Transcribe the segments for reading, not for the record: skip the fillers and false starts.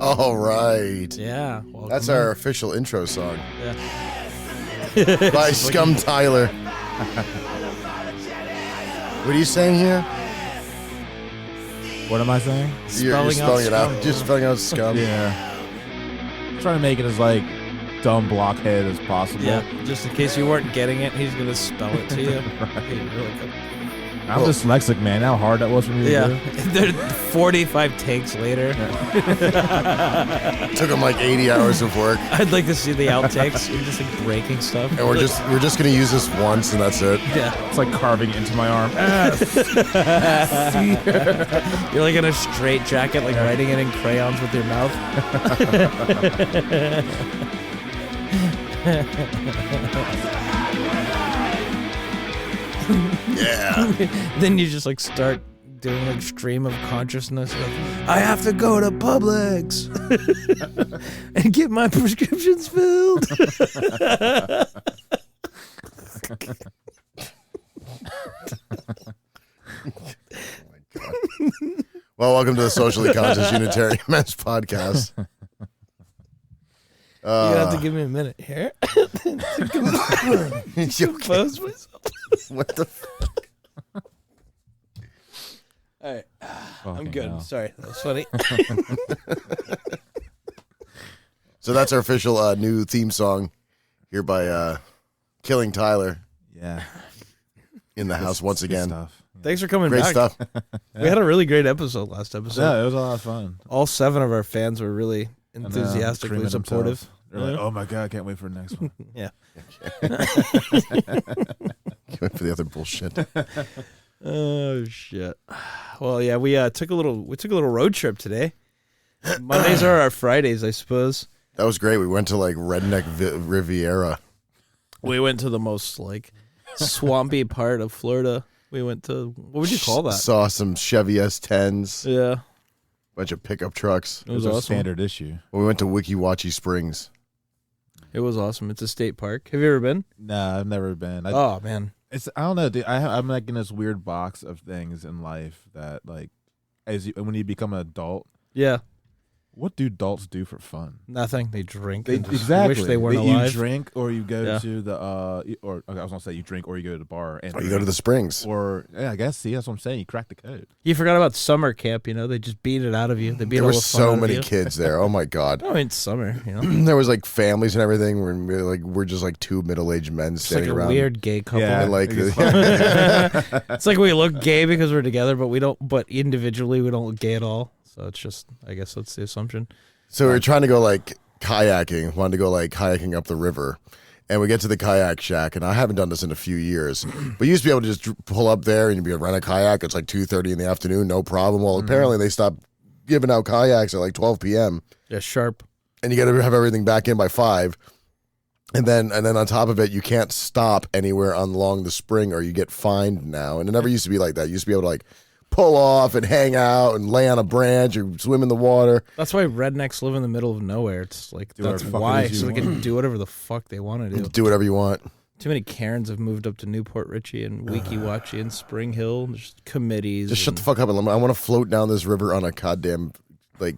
All right. Yeah. That's our official intro song. Yeah. By Scum Tyler. What are you saying here? What am I saying? You're spelling it out. scum. Just spelling out scum. Yeah. I'm trying to make it as like dumb blockhead as possible. Yeah. Just in case you weren't getting it, he's gonna spell it to you. Hey, really good. I'm dyslexic, man. How hard that was for me to do. They're 45 takes later. Took him like 80 hours of work. I'd like to see the outtakes. You're just like breaking stuff. And we're just gonna use this once and that's it. Yeah. It's like carving into my arm. You're like in a straight jacket, like writing it in crayons with your mouth. Yeah. Then you just like start doing like stream of consciousness. Like, I have to go to Publix and get my prescriptions filled. Well, welcome to the Socially Conscious Unitarian Men's Podcast. You're gonna have to give me a minute here to compose myself. What the fuck? All right, I'm Fucking good. hell. Sorry, that was funny. So that's our official new theme song here by Killing Tyler Yeah. in the house once Good again. stuff. Thanks for coming Great back. stuff. We had a really great episode last episode. Yeah, it was a lot of fun. All 7 of our fans were really And, enthusiastically screaming supportive. themselves. They're like, oh my God, I can't wait for the next one. Yeah. Can't wait for the other bullshit. Oh shit. Well, yeah, we took a little road trip today. Mondays are our Fridays, I suppose. That was great. We went to like Redneck Riviera. We went to the most like swampy part of Florida. We went to, what would you call that? Saw some Chevy S10s, Yeah, bunch of pickup trucks. it was a awesome. standard issue. We went to Wiki Wachi Springs. It was awesome. It's a state park. Have you ever been? Nah, I've never been. Oh man, I don't know, dude. I'm like in this weird box of things in life that like, when you become an adult, yeah, what do adults do for fun? nothing. They drink. They and just exactly wish they weren't you alive. drink or you go Yeah. to the or okay, I was gonna say you drink or you go to the bar and Or you go to the Springs. or yeah, I guess see that's what I'm saying. You crack the code. You forgot about summer camp. You know, they just beat it out of you. They beat There all were the fun so out of many you. kids there. Oh my God. I mean, summer. You know, There was like families and everything. We're just like 2 middle-aged men it's like standing a around. weird gay couple. Yeah. And like, It's It's like we look gay because we're together, but we don't. But individually, we don't look gay at all. So it's just, I guess that's the assumption. so we were trying to go like kayaking. Wanted to go like kayaking up the river. And we get to the kayak shack, and I haven't done this in a few years. But you used to be able to just pull up there and you'd be able to rent a kayak. It's like 2:30 in the afternoon, no problem. Well, apparently they stopped giving out kayaks at like 12 p.m. Yeah, sharp. and you got to have everything back in by 5. And then on top of it, you can't stop anywhere along the spring or you get fined now. And it never used to be like that. You used to be able to like pull off and hang out and lay on a branch or swim in the water. That's why rednecks live in the middle of nowhere. It's like Do that's whatever the fuck why, it is you so they can want. do whatever the fuck they want to do. Do whatever you want. Too many Karens have moved up to Newport Richie and Weeki Wachee and Spring Hill. There's committees. Just shut the fuck up. And I want to float down this river on a goddamn like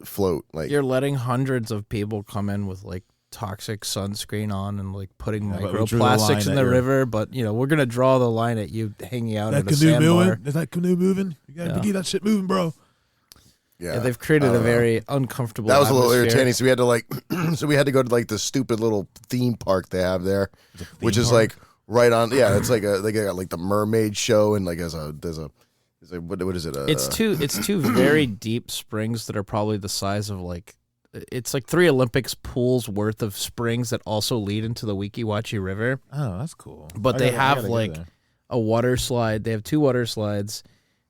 float. Like You're letting hundreds of people come in with like toxic sunscreen on and like putting Yeah, but we drew the line microplastics in at the your- river. But you know, we're gonna draw the line at you hanging out That at a canoe sandbar. moving? Is that canoe moving? You gotta Yeah. keep that shit moving, bro. Yeah, they've created I a don't know. very uncomfortable. That was a little atmosphere. irritating. So we had to like, so we had to go to like the stupid little theme park they have there, which is like right on. Yeah, it's like they got like the mermaid show and like there's a what is it? It's two very deep springs that are probably the size of like, it's like 3 Olympics pools worth of springs that also lead into the Weeki Wachee River. Oh, that's cool. But I they gotta- I have gotta go like there. a water slide. They have 2 water slides,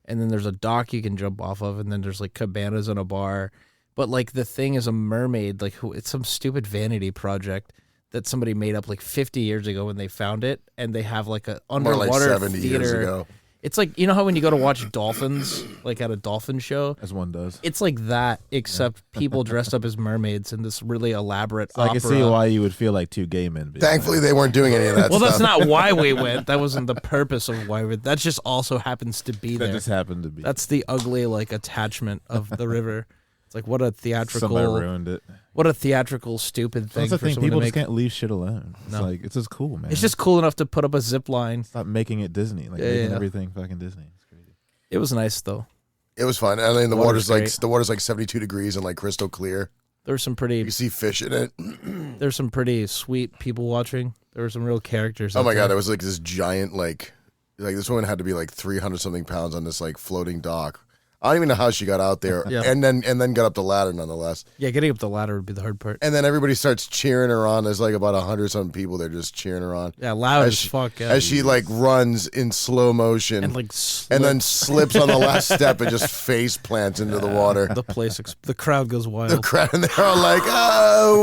and then there's a dock you can jump off of, and then there's like cabanas and a bar. But like the thing is a mermaid, like it's some stupid vanity project that somebody made up like 50 years ago when they found it, and they have like a more like underwater 70 theater. years ago. It's like, you know how when you go to watch dolphins, like at a dolphin show, As one does. it's like that, except people dressed up as mermaids in this really elaborate So I opera. can see why you would feel like 2 gay men. being Thankfully, they weren't doing any of that Well, stuff. that's not why we went. That wasn't the purpose of why we. That just also happens to be there. That there. just happened to be. That's the ugly like attachment of the river. It's like what a Somebody theatrical, ruined it. what a theatrical stupid thing That's the for thing. someone People to just make. can't leave shit alone. It's No. like it's just cool, man. It's just cool enough to put up a zip line. stop making it Disney. Like Yeah, making yeah. everything fucking Disney. It's crazy. It was nice though. It was fun. And then the Water's water's like 72 degrees and like crystal clear. There were some You pretty, can see fish in it. there's some pretty sweet people watching. There were some real characters. Oh out my god, there. there was like this giant like this woman had to be like 300 something pounds on this like floating dock. I don't even know how she got out there, Yeah. and then got up the ladder nonetheless. Yeah, getting up the ladder would be the hard part. And then everybody starts cheering her on. There's like about 100 something people. They're just cheering her on Yeah, loud as as she, fuck. Yeah. as she like runs in slow motion and like and then slips on the last step and just face plants into the water. the place, the crowd goes The wild. crowd, and they're all like, "Oh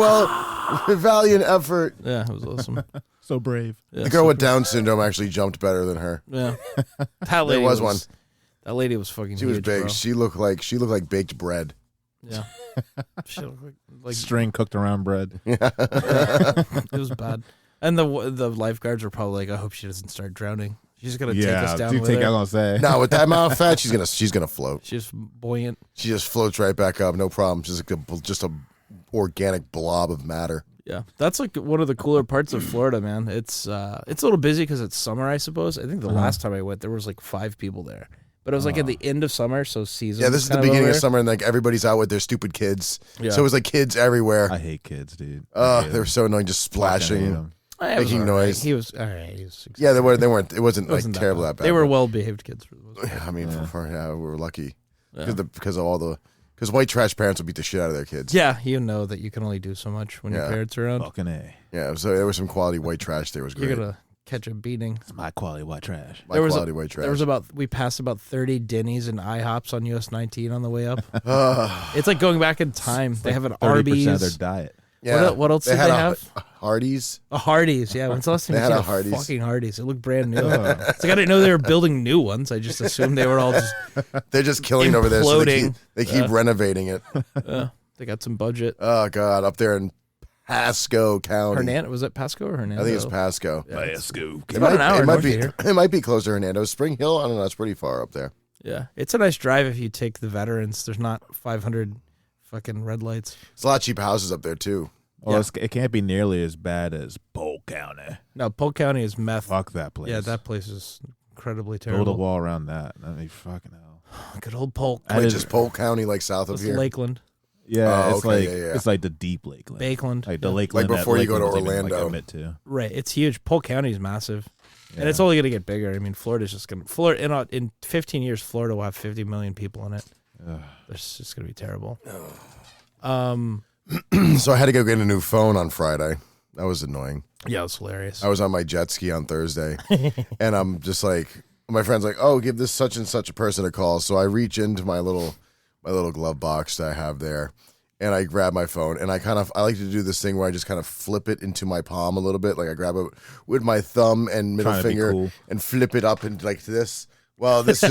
well, valiant effort." Yeah, it was awesome. So brave. Yeah, The girl with Down syndrome actually jumped better than her. Yeah, that lady was one. That lady was fucking. She was huge, big. Bro. She looked like baked bread. Yeah, she looked like String cooked around bread. it was bad. And the lifeguards were probably like, I hope she doesn't start drowning. She's gonna take us down with I her. was gonna say. Now with that amount of fat, she's gonna float. She's buoyant. She just floats right back up, no problem. She's like just a organic blob of matter. Yeah, that's like one of the cooler parts of Florida, man. It's a little busy because it's summer, I suppose. I think the last time I went, there was like 5 people there, but it was like at the end of summer, so season. Yeah, this is the beginning of summer, and like everybody's out with their stupid kids. Yeah. So it was like kids everywhere. I hate kids, dude. They were so annoying, just Fucking hate splashing. 'em. making noise. He was all right. He was Yeah, they weren't. It wasn't like wasn't terrible that bad. They were well behaved kids for the most part. Yeah, I mean, we were lucky Yeah. because of all the white trash parents would beat the shit out of their kids. Yeah, you know that you can only do so much when your Yeah. parents are around. Fucking A. Yeah, so there was some quality white trash. There was great. You're gonna catch a beating. It's my quality white trash. My there was quality white trash. There was we passed about 30 Denny's and IHOPs on US 19 on the way up. It's like going back in time. They have an 30% Arby's. of their diet. yeah. What else did had they a have? Hardee's. A Hardee's. Yeah, when's the last time They you had seen a a Hardee's. fucking Hardee's? It looked brand new. It's like I didn't know they were building new ones. I just assumed they were all just. They're just killing it over there. So Imploding. they keep renovating it. They got some budget. Oh God, up there in Pasco County. Hernando, was it Pasco or Hernando? I think it's Pasco. Yeah, it's Pasco. about an hour it might north be. of here. It might be close to Hernando. Spring Hill. I don't know. It's pretty far up there. Yeah, it's a nice drive if you take the veterans. There's not 500 fucking red lights. It's a lot of cheap houses up there too. Well, Yeah. it can't be nearly as bad as Polk County. No, Polk County is meth. Fuck that place. Yeah, that place is incredibly Build a terrible. wall around that. I mean, fucking hell. Good old Polk. Wait, just Polk County, like south of It's here. Lakeland, Yeah, Oh, it's okay, like yeah. it's like the deep Lakeland. Bakeland. Like the Yeah. Lakeland. Like before that you go to Lakeland's even, Orlando. Like, admit to. Right, it's huge. Polk County is massive, and Yeah. it's only going to get bigger. I mean, Florida's just going to in 15 years, Florida will have 50 million people in it. Ugh. It's just going to be terrible. So I had to go get a new phone on Friday. That was annoying. Yeah, it was hilarious. I was on my jet ski on Thursday, and I'm just like, my friend's like, "Oh, give this such and such a person a call." So I reach into my little glove box that I have there, and I grab my phone, and I like to do this thing where I just kind of flip it into my palm a little bit, like I grab it with my thumb and middle Trying to be finger cool. and flip it up into like this. Well, this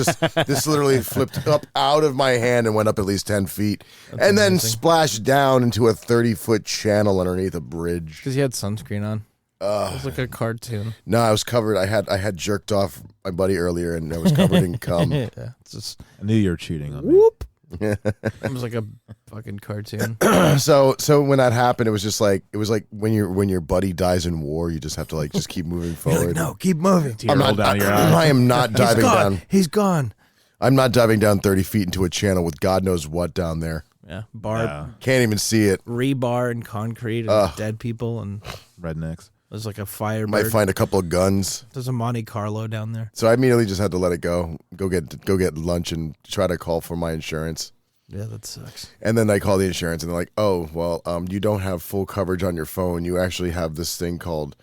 literally flipped up out of my hand and went up at least 10 feet, and then amazing. splashed down into a 30-foot channel underneath a bridge. Because you had sunscreen on. It was like a cartoon. No, I was covered. I had jerked off my buddy earlier, and I was covered in cum. Yeah, it's just I knew you were cheating on me. whoop. It was like a fucking cartoon. So when that happened, it was like when your buddy dies in war, you just have to like just keep moving forward. No, keep moving. Tear roll down your eye. I am not diving down. He's gone. I'm not diving down 30 feet into a channel with God knows what down there. Yeah, bar, Yeah. Can't even see it. rebar and concrete and dead people, and Rednecks. there's like a firebird. Might find a couple of guns. There's a Monte Carlo down there. So I immediately just had to let it go. Go get lunch and try to call for my insurance. Yeah, that sucks. And then I call the insurance, and they're like, "Oh, well, you don't have full coverage on your phone. You actually have this thing called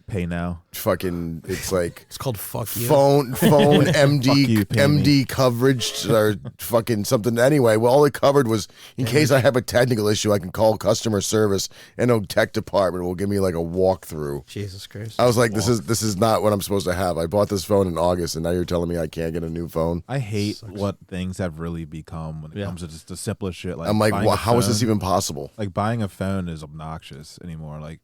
Pay now. fucking. It's like It's called fuck you. phone MD Fuck you, pay me. MD coverage or fucking something." Anyway, well, all it covered was in case I have a technical issue, I can call customer service, and a tech department will give me like a walkthrough. Jesus Christ. I was like, this is not what I'm supposed to have. I bought this phone in August, and now you're telling me I can't get a new phone. I hate what things have really become when it Yeah. comes to just the simplest shit. Like I'm like, buying well, a how is this phone. even possible? Like buying a phone is obnoxious anymore. Like,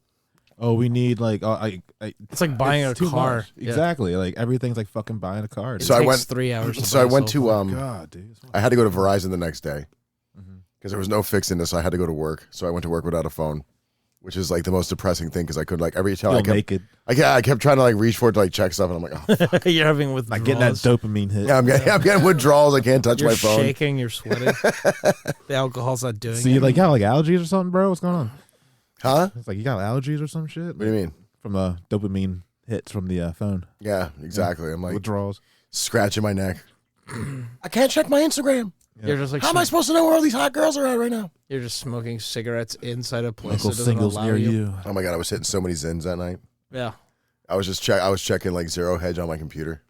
oh, we need like, It's like buying it's a too car. much. Yeah. Exactly. Like everything's like fucking buying a car. It dude. So I takes went- 3 hours. So I went to God, dude. I had to go to Verizon the next day Mhm. because there was no fixing this. So I had to go to work. So I went to work without a phone, which is like the most depressing thing because I could like every time Feel naked. I kept trying to like reach for it to like check stuff, and I'm like, oh, fuck. You're having withdrawals. Like getting that dopamine hit. Yeah, I'm getting withdrawals. I can't touch You're my phone. shaking. You're sweating. The alcohol's not doing So it. you like got like allergies or something, bro? What's going on? Huh? It's like you got allergies or some shit. What do you mean? From the dopamine hits from the phone Yeah, exactly. I'm like withdrawals. scratching my neck. I can't check my Instagram. You're just like How am I supposed to know where all these hot girls are at right now? You're just smoking cigarettes inside a place Local that doesn't singles allow near you. you. Oh my god, I was hitting so many zins that night. Yeah. I was checking like Zero Hedge on my computer.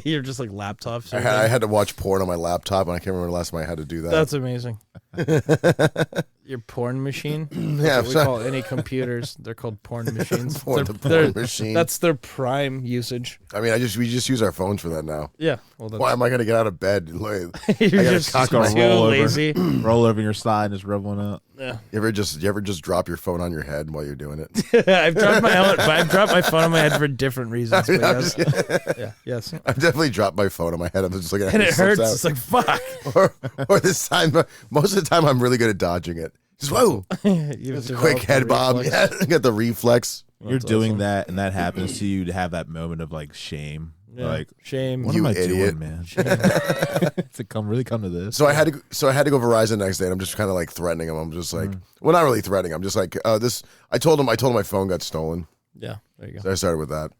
You're just like laptops. I had to watch porn on my laptop, and I can't remember the last time I had to do that. That's amazing. Your porn machine. Yeah, That's what we call any computers. They're called porn machines. Porn machine. That's their prime usage. I mean, we just use our phones for that now. Yeah. Well, that's, Why am I going to get out of bed? you're gotta just cock too my roll over. lazy. Roll over your side and just rub one out. Yeah. You ever just drop your phone on your head while you're doing it? I've dropped my phone on my head for different reasons. But yes. Yeah. Yes. I've definitely dropped my phone on my head. I'm just looking at And it. it hurts. Out. It's like fuck. or this time, most of the time, I'm really good at dodging it. Just whoa, You've just a quick developed head a bob. reflex. Yeah, I got the reflex. You're That's doing awesome. that, and that happens to you to have that moment of like shame. Yeah. Like, Shame. what You am I idiot. doing, man? to come to this. So I had to go Verizon the next day, and I'm just kind of like threatening him. I'm just like, well, not really threatening. I'm just like, this. I told him my phone got stolen. Yeah. There you go. So I started with that,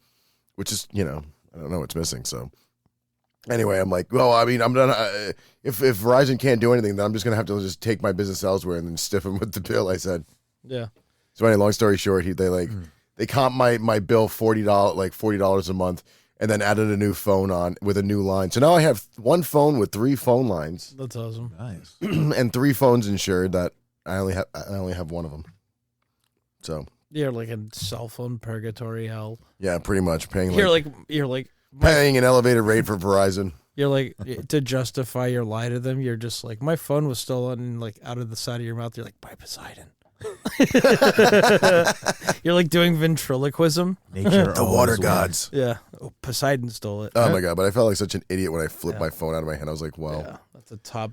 which is, I don't know what's missing. So anyway, I'm like, well, I mean, I'm done. If Verizon can't do anything, then I'm just gonna have to just take my business elsewhere and then stiff him with the bill. I said. Yeah. So anyway, long story short, they comped my bill $40 a month, and then added a new phone on with a new line. So now I have one phone with 3 phone lines That's awesome. Nice. and 3 phones insured. That I only have one of them. So You're like in cell phone purgatory hell. yeah, pretty much paying You're like paying an elevated rate for Verizon. You're like, to justify your lie to them, you're just like, my phone was stolen, like out of the side of your mouth. You're like, by Poseidon. You're like doing ventriloquism. Nature The always water wins. gods. Yeah. Oh, Poseidon stole it. Oh my god! But I felt like such an idiot when I flipped my phone out of my hand. I was like, "Wow." Yeah. That's a top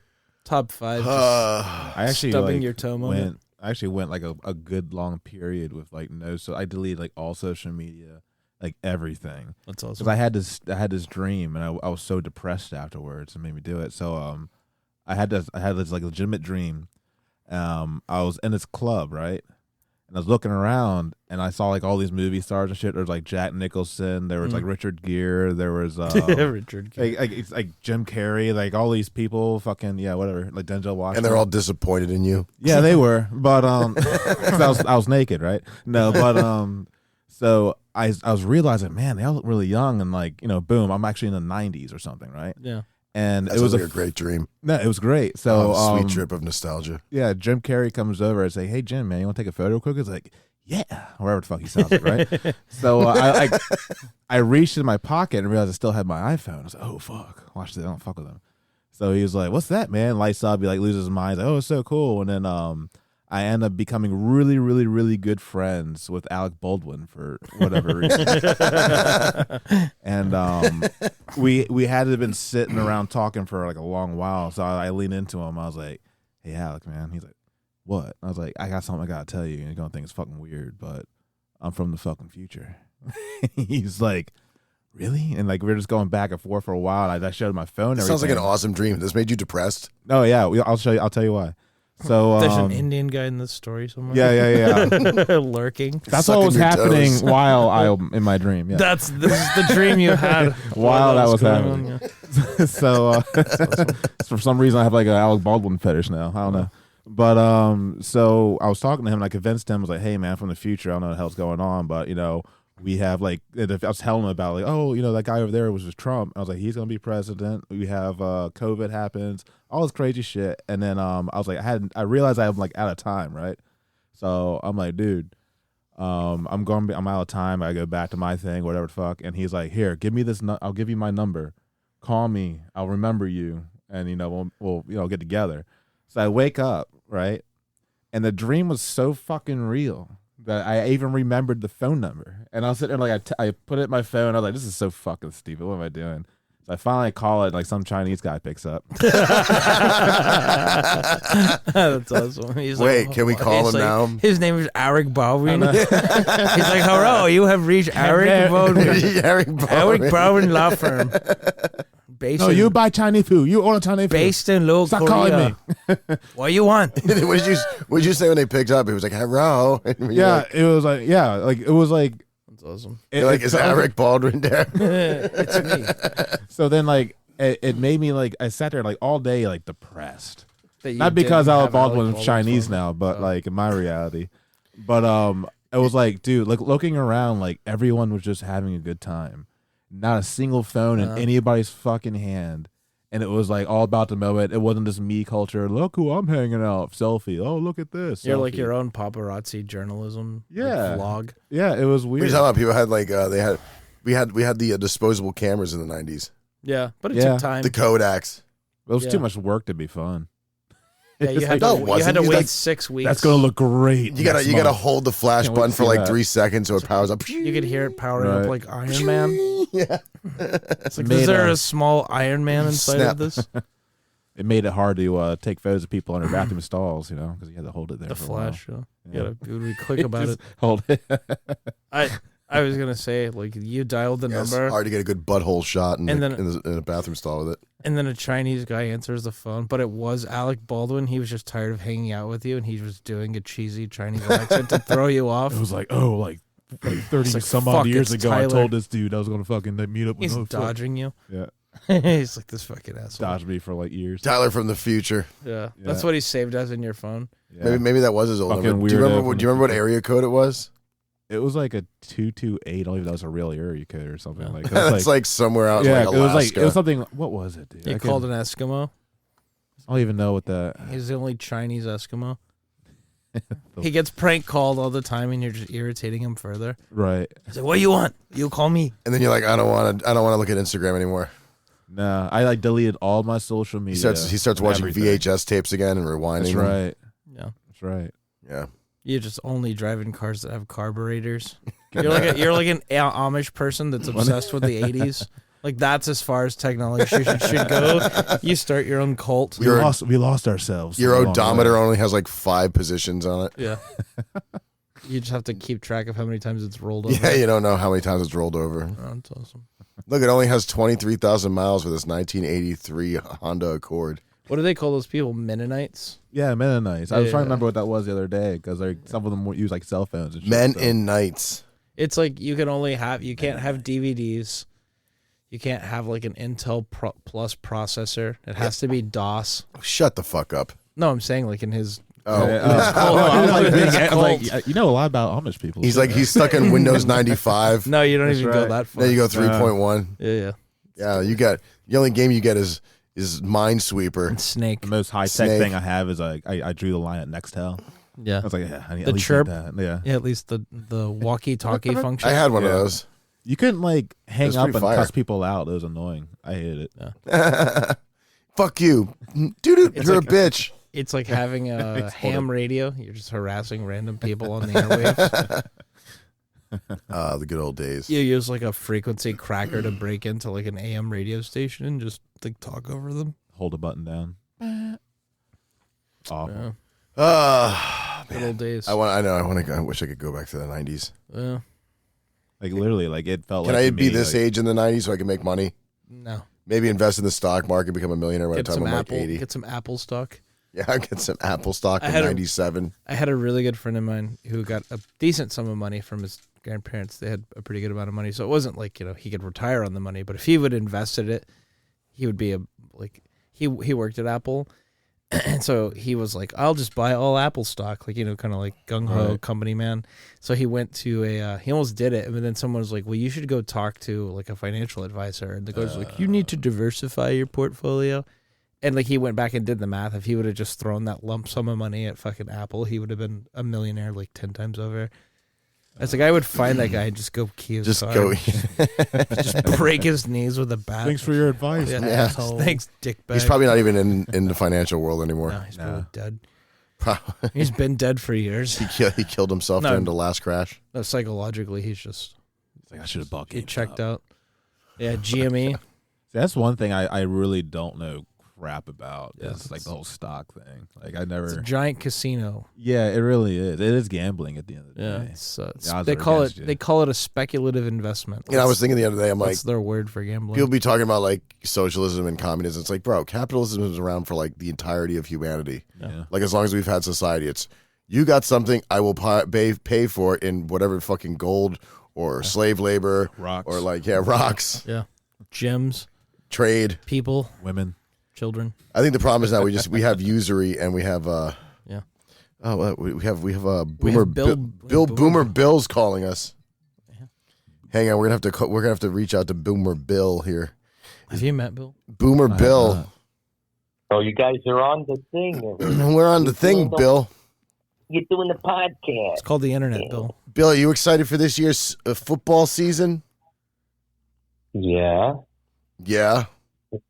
5. I actually stubbing like, your toe moment. went. I actually went like a good long period with like no. So I deleted like all social media, like everything. That's Because awesome. I had this dream, and I was so depressed afterwards, and made me do it. So I had this like legitimate dream. I was in this club, right, and I was looking around, and I saw like all these movie stars and shit. There was like Jack Nicholson, there was like Richard Gere, there was Richard Gere. it's like Jim Carrey, like all these people, fucking yeah, whatever, like Denzel Washington, And they're all disappointed in you. yeah, they were, but 'cause I was naked, right? No, but so I was realizing, man, they all look really young, and like boom, I'm actually in the 90s or something, right? Yeah. And That it was sounds like a great dream. no, it was great. So Sweet trip of nostalgia. yeah, Jim Carrey comes over and say, "Hey Jim, man, you want to take a photo real quick?" It's like, yeah, whatever the fuck he sounds like, right? So I reached in my pocket and realized I still had my iPhone. I was like, oh fuck, watch this, I don't fuck with him. So he was like, "What's that, man?" Lights up, he like loses his mind. Like, oh, it's so cool. And then I end up becoming really, really, really good friends with Alec Baldwin for whatever reason. And we had been sitting around talking for like a long while. So I leaned into him. I was like, "Hey, Alec, man." He's like, "What?" I was like, "I got something I gotta tell you. And you're gonna think it's fucking weird, but I'm from the fucking future." He's like, "Really?" And like we were just going back and forth for a while. I showed him my phone. Sounds like an awesome dream. This made you depressed. Oh yeah, I'll show you. I'll tell you why. So There's an Indian guy in this story somewhere. yeah. Lurking. That's Sucking what was your happening toes. while I in my dream. Yeah. This is the dream you had While that was going happening. on, yeah. So for some reason I have like an Alec Baldwin fetish now. I don't know. But so I was talking to him and I convinced him. I was like, "Hey man, from the future, I don't know what the hell's going on, but we have like," I was telling him about like, "Oh, that guy over there was just Trump." I was like, "He's gonna be president. We have COVID happens, all this crazy shit." And then I was like, I realized I'm like out of time, right? So I'm like, "Dude, I'm out of time. I go back to my thing, whatever the fuck." And he's like, "Here, give me this. I'll give you my number. Call me. I'll remember you, and we'll get together." So I wake up, right, and the dream was so fucking real that I even remembered the phone number. And I was sitting there like I put it in my phone. I was like, "This is so fucking stupid. What am I doing?" So I finally call it, like some Chinese guy picks up. That's awesome. He's Wait, can we call he's him like, now? His name is Eric Baldwin. He's like, hello, you have reached Eric Baldwin. Eric Baldwin. Eric Baldwin Law Firm. Based No, in, you buy Chinese food. You order Chinese food. based in Little Stop Korea. calling me. What do you want? what did you say when they picked up? He was like, hello. Yeah, it was like, it was like, That's awesome. You're like, is Eric Baldwin there? It's me. so then like, it made me like, I sat there like all day like depressed. That you Not because didn't Alec have Alec Baldwin's Baldwin's Chinese phone. now, but Oh. like in my reality. But it was like, dude, like looking around, like everyone was just having a good time. Not a single phone in anybody's fucking hand. And it was like all about the moment. It wasn't just me culture. Look who I'm hanging out. Selfie. Oh, look at this. You're like Selfie. your own paparazzi journalism. Yeah. Like, vlog. Yeah, it was What are weird. you talking about? People had like we had the disposable cameras in the 90s. Yeah, but it Yeah. took time. The Kodaks. It was Yeah. too much work to be fun. Yeah, you It's had like, to, no, it you had wasn't. to He's wait like, 6 weeks. That's gonna look great. You gotta next month. hold the flash Can't wait button to for see like that. 3 seconds so it powers up. You could hear it powering up Right. like Iron Man. Yeah. It's like, Made is there a- a small Iron Man inside Snap. of this? It made it hard to take photos of people in their bathroom stalls, you know, because you had to hold it there. The for a while. flash. Yeah. Yeah. You gotta be quick about Just it. Hold it. I was gonna say, like, you dialed the Yeah, it's number, hard to get a good butthole shot in, And the, then- in a bathroom stall with it. and then a Chinese guy answers the phone, but it was Alec Baldwin. He was just tired of hanging out with you, and he was doing a cheesy Chinese accent to throw you off. It was like, oh, like 30 It's like, some fuck, odd years it's ago, I Tyler. told this dude I was gonna fucking meet up with He's no fuck. dodging you. Yeah, He's like, this fucking asshole. dodged me for like years. Tyler from the future. Yeah, Yeah. that's what he saved as in your phone. Yeah. Maybe that was his old Fucking number. Do you weirdo remember? from Do you remember what the future. area code it was? It was like a 228. I don't even know if that was a real area code or something Yeah. like that. That's like somewhere out yeah, in like Alaska. it was something. What was it, dude? You I called couldn't- an Eskimo. I don't even know what the. He's the only Chinese Eskimo. He gets prank called all the time, and you're just irritating him further. Right. He's like, "What do you want? You call me." And then you're like, I don't want to look at Instagram anymore. Nah, I like deleted all my social media. He starts watching everything. VHS tapes again and rewinding That's them. right. Yeah, That's right. Yeah. you're just only driving cars that have carburetors. You're like an Amish person that's obsessed with the '80s. Like that's as far as technology should go. You start your own cult. We lost ourselves. Your along the odometer way. only has like 5 positions on it. Yeah. You just have to keep track of how many times it's rolled over. Yeah, you don't know how many times it's rolled over. Oh, that's awesome. Look, it only has 23,000 miles with this 1983 Honda Accord. What do they call those people? Mennonites? Yeah, Mennonites. I was trying to Yeah. remember what that was the other day because like some of them use like cell phones. And shit, Men so. in Nights. It's like you can't have DVDs. You can't have like an Intel Plus processor. It has to be DOS. Shut the fuck up. No, I'm saying like in his. Oh. Yeah, no, I was like, It's I was like, cult. you know a lot about Amish people. He's like, he's stuck in Windows 95. No, you don't That's even go right. that far. Then you go 3.1. Yeah. Yeah, the only game you get is Minesweeper. And Snake. the most high tech Snake. thing I have is like I drew the line at Nextel. Yeah. I was like, yeah, I need The at least chirp. need that. Yeah, Yeah, at least the walkie-talkie function. I had one Yeah. of those. you couldn't like hang was up pretty and fire. cuss people out. It was annoying. I hated it. Fuck you. Dude, It's you're like- a bitch. It's like having a Exploded. ham radio. You're just harassing random people on the airwaves. The good old days. You use like a frequency cracker to break into like an AM radio station and just like talk over them. Hold a button down. Awful. Yeah. Good Man. old days. I wish I could go back to the 90s. Yeah. Like literally, like it felt. Can like I to be me, this like, age in the 90s so I can make money? No. Maybe invest in the stock market, become a millionaire by the Get time some I'm Apple. like 80. Get some Apple stock. Yeah, I'll get some Apple stock I in had a- 97. I had a really good friend of mine who got a decent sum of money from his grandparents. They had a pretty good amount of money, so it wasn't like he could retire on the money. But if he would invested it, he would be he worked at Apple, and so he was like, I'll just buy all Apple stock, like kind of like gung ho Right. company man. So he went to he almost did it, and then someone was like, well, you should go talk to like a financial advisor, and the guy's like, you need to diversify your portfolio. And like he went back and did the math. If he would have just thrown that lump sum of money at fucking Apple, he would have been a millionaire like 10 times over. It's like I would find that guy and just go key his Just car. go. Just break his knees with a bat. Thanks for your advice. Yeah. Yeah. asshole. Thanks, dickbag. He's probably not even in the financial world anymore. No, he's Nah. probably dead. Probably. He's been dead for years. He killed himself No. during the last crash. No, psychologically, he's just It's like I should have bought. he GameStop. checked out. Yeah, GME. That's one thing I really don't know crap about. Yeah, Is like it's- the whole stock thing. Like I It's a never. giant casino. Yeah, it really is. It is gambling at the end of the Yeah, day. it's, The odds they are call against it you. they call it a speculative investment. I was thinking the other day, I'm like, What's their word for gambling? people be talking about like socialism and communism. It's like, bro, capitalism is around for like the entirety of humanity. Yeah. Like as long as we've had society, it's you got something, I will pay for it in whatever fucking gold or slave labor Rocks. or like rocks, Yeah, gyms, trade. people, Women. children. I think the problem is now we have usury and we have Yeah. we have We Boomer have Bill- Boomer Bill's calling us. Hang on, we're gonna have to reach out to Boomer Bill here. Have you met Bill? Boomer Bill. not. Oh, you guys are on the thing. We're on the thing, Bill. You're doing the podcast. It's called the internet, Bill. Bill, are you excited for this year's football season? Yeah. Yeah.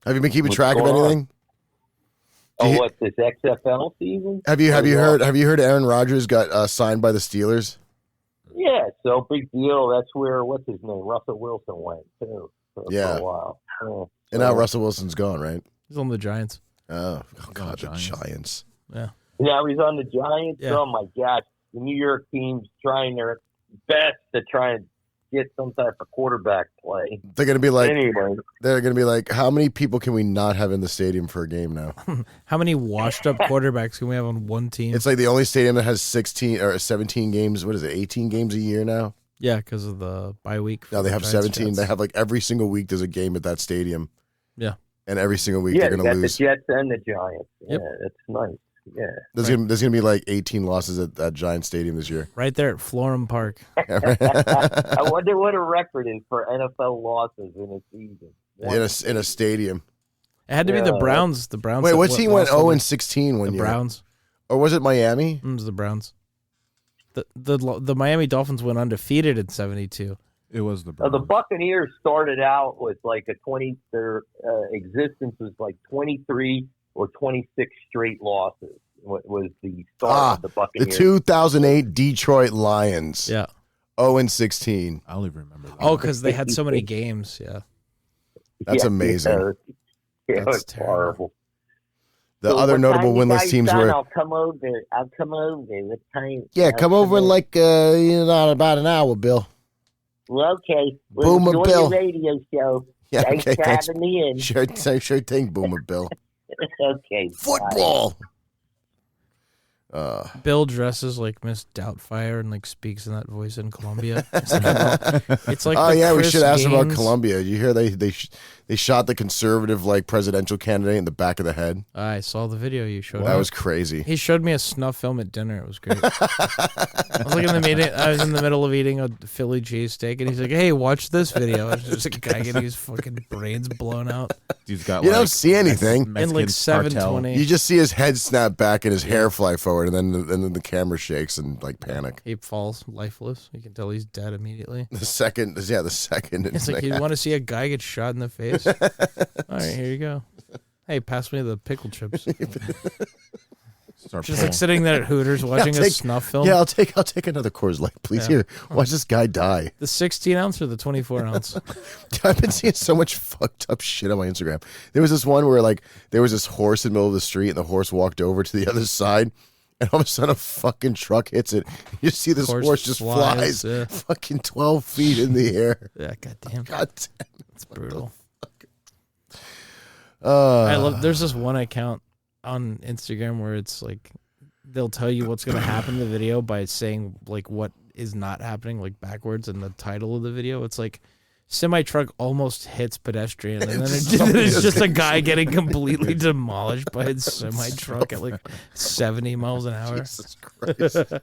Have you been keeping What's track of going on? anything? Do Oh, you- what's this XFL season? Have you Oh, yeah. heard Aaron Rodgers got signed by the Steelers? Yeah, so big deal. That's where what's his name, Russell Wilson went too. For Yeah. a while. Yeah. And now Russell Wilson's gone, right? He's on the Giants. Oh God, the Giants. Giants. Yeah. Now he's on the Giants. Yeah. Oh my gosh, the New York team's trying their best to try and get some type of quarterback play. They're gonna be like, Anyway, how many people can we not have in the stadium for a game now? How many washed up quarterbacks can we have on one team? It's like the only stadium that has 16 or 17 games. What is it? 18 games a year now. Yeah, because of the bye week. Now they have Giants, 17. Jets. They have like every single week there's a game at that stadium. Yeah. And every single week yeah, they're they gonna got lose. the Jets and the Giants. Yep. Yeah, that's nice. Yeah. There's gonna be like 18 losses at that Giant Stadium this year. right there at Florham Park. I wonder what a record is for NFL losses in a season. in a stadium. It had to be the Yeah. Browns. The Browns. Wait, that what team went lost 0-16 one The year? Browns. Or was it Miami? It was the Browns. The Miami Dolphins went undefeated in 72. It was the The Browns. Buccaneers started out with like their existence was like 23 or 26 straight losses. Was the start of the The Buccaneers? 2008 Detroit Lions. Yeah. 0-16. I don't even remember that. Oh, because they had so many games. Yeah. That's Yeah, amazing. Yeah, That's it's terrible. horrible. The So other what notable time you winless guys teams done? were I'll come over. What time? yeah. I'll Come over in like about an hour, Bill. Well, okay. Well, Boomer enjoy Bill. your radio show. Yeah, Thanks okay, for thanks. having me in. Sure thing, Boomer Bill. Okay. bye. Football. Bill dresses like Miss Doubtfire and like speaks in that voice in Colombia. It's like Oh the yeah, we Chris should ask about Gaines- Colombia. You hear they shot the conservative like presidential candidate in the back of the head. I saw the video you showed. That me. was crazy. He showed me a snuff film at dinner. It was great. I was like in the meeting. I was in the middle of eating a Philly cheesesteak, and he's like, "Hey, watch this video." It's just a guy getting his fucking brains blown out. He's got You like, don't see anything. In Mexican like cartel. 7:20. You just see his head snap back and his hair fly forward, and then the camera shakes and like panic. He falls lifeless. You can tell he's dead immediately. The second. It's like you want to see a guy get shot in the face. All right, here you go. Hey, pass me the pickle chips. Start Just pulling. like sitting there at Hooters watching a take- snuff film. Yeah, I'll take another Coors Light, please. Yeah. Here, watch this guy die. The 16 ounce or the 24 ounce? I've been seeing so much fucked up shit on my Instagram. There was this one where like there was this horse in the middle of the street, and the horse walked over to the other side, and all of a sudden a fucking truck hits it. You see this horse just flies Yeah. fucking 12 feet in the air. Yeah, goddamn. God damn. It's brutal. I love. There's this one account on Instagram where it's like they'll tell you what's going to happen in the video by saying like what is not happening like backwards in the title of the video. It's like semi truck almost hits pedestrian, and then it's just a guy getting completely demolished by his semi truck at like 70 miles an hour. Jesus Christ.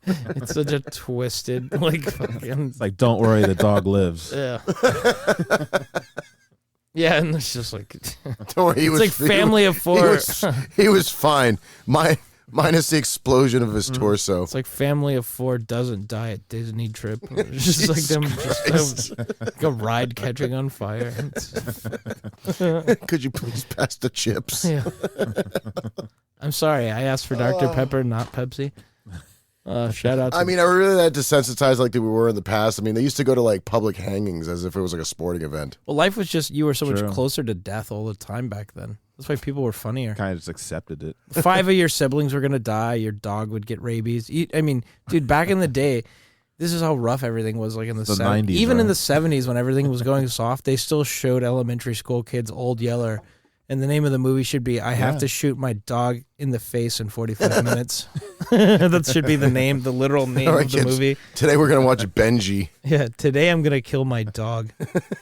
It's such a twisted like fucking It's like, don't worry, the dog lives. yeah. Yeah, and it's just like Don't worry, he it's was like family of four. He was fine. Minus the explosion of his torso. It's like family of four doesn't die at Disney trip. It's just like them, just like a ride catching on fire. Could you please pass the chips? Yeah. I'm sorry, I asked for Dr. Pepper, not Pepsi. Shout out to I mean, are we really that desensitized like we were in the past? I mean, they used to go to like public hangings as if it was like a sporting event. Well, life was just, you were so much True. closer to death all the time back then. That's why people were funnier. Kind of just accepted it. 5 of your siblings were going to die. Your dog would get rabies. I mean, dude, back in the day, this is how rough everything was like in the 70s. Even in the 70s when everything was going soft, they still showed elementary school kids Old Yeller. And the name of the movie should be, I have to shoot my dog in the face in 45 minutes. That should be the name, the literal name of the movie. Today we're going to watch Benji. Yeah, today I'm going to kill my dog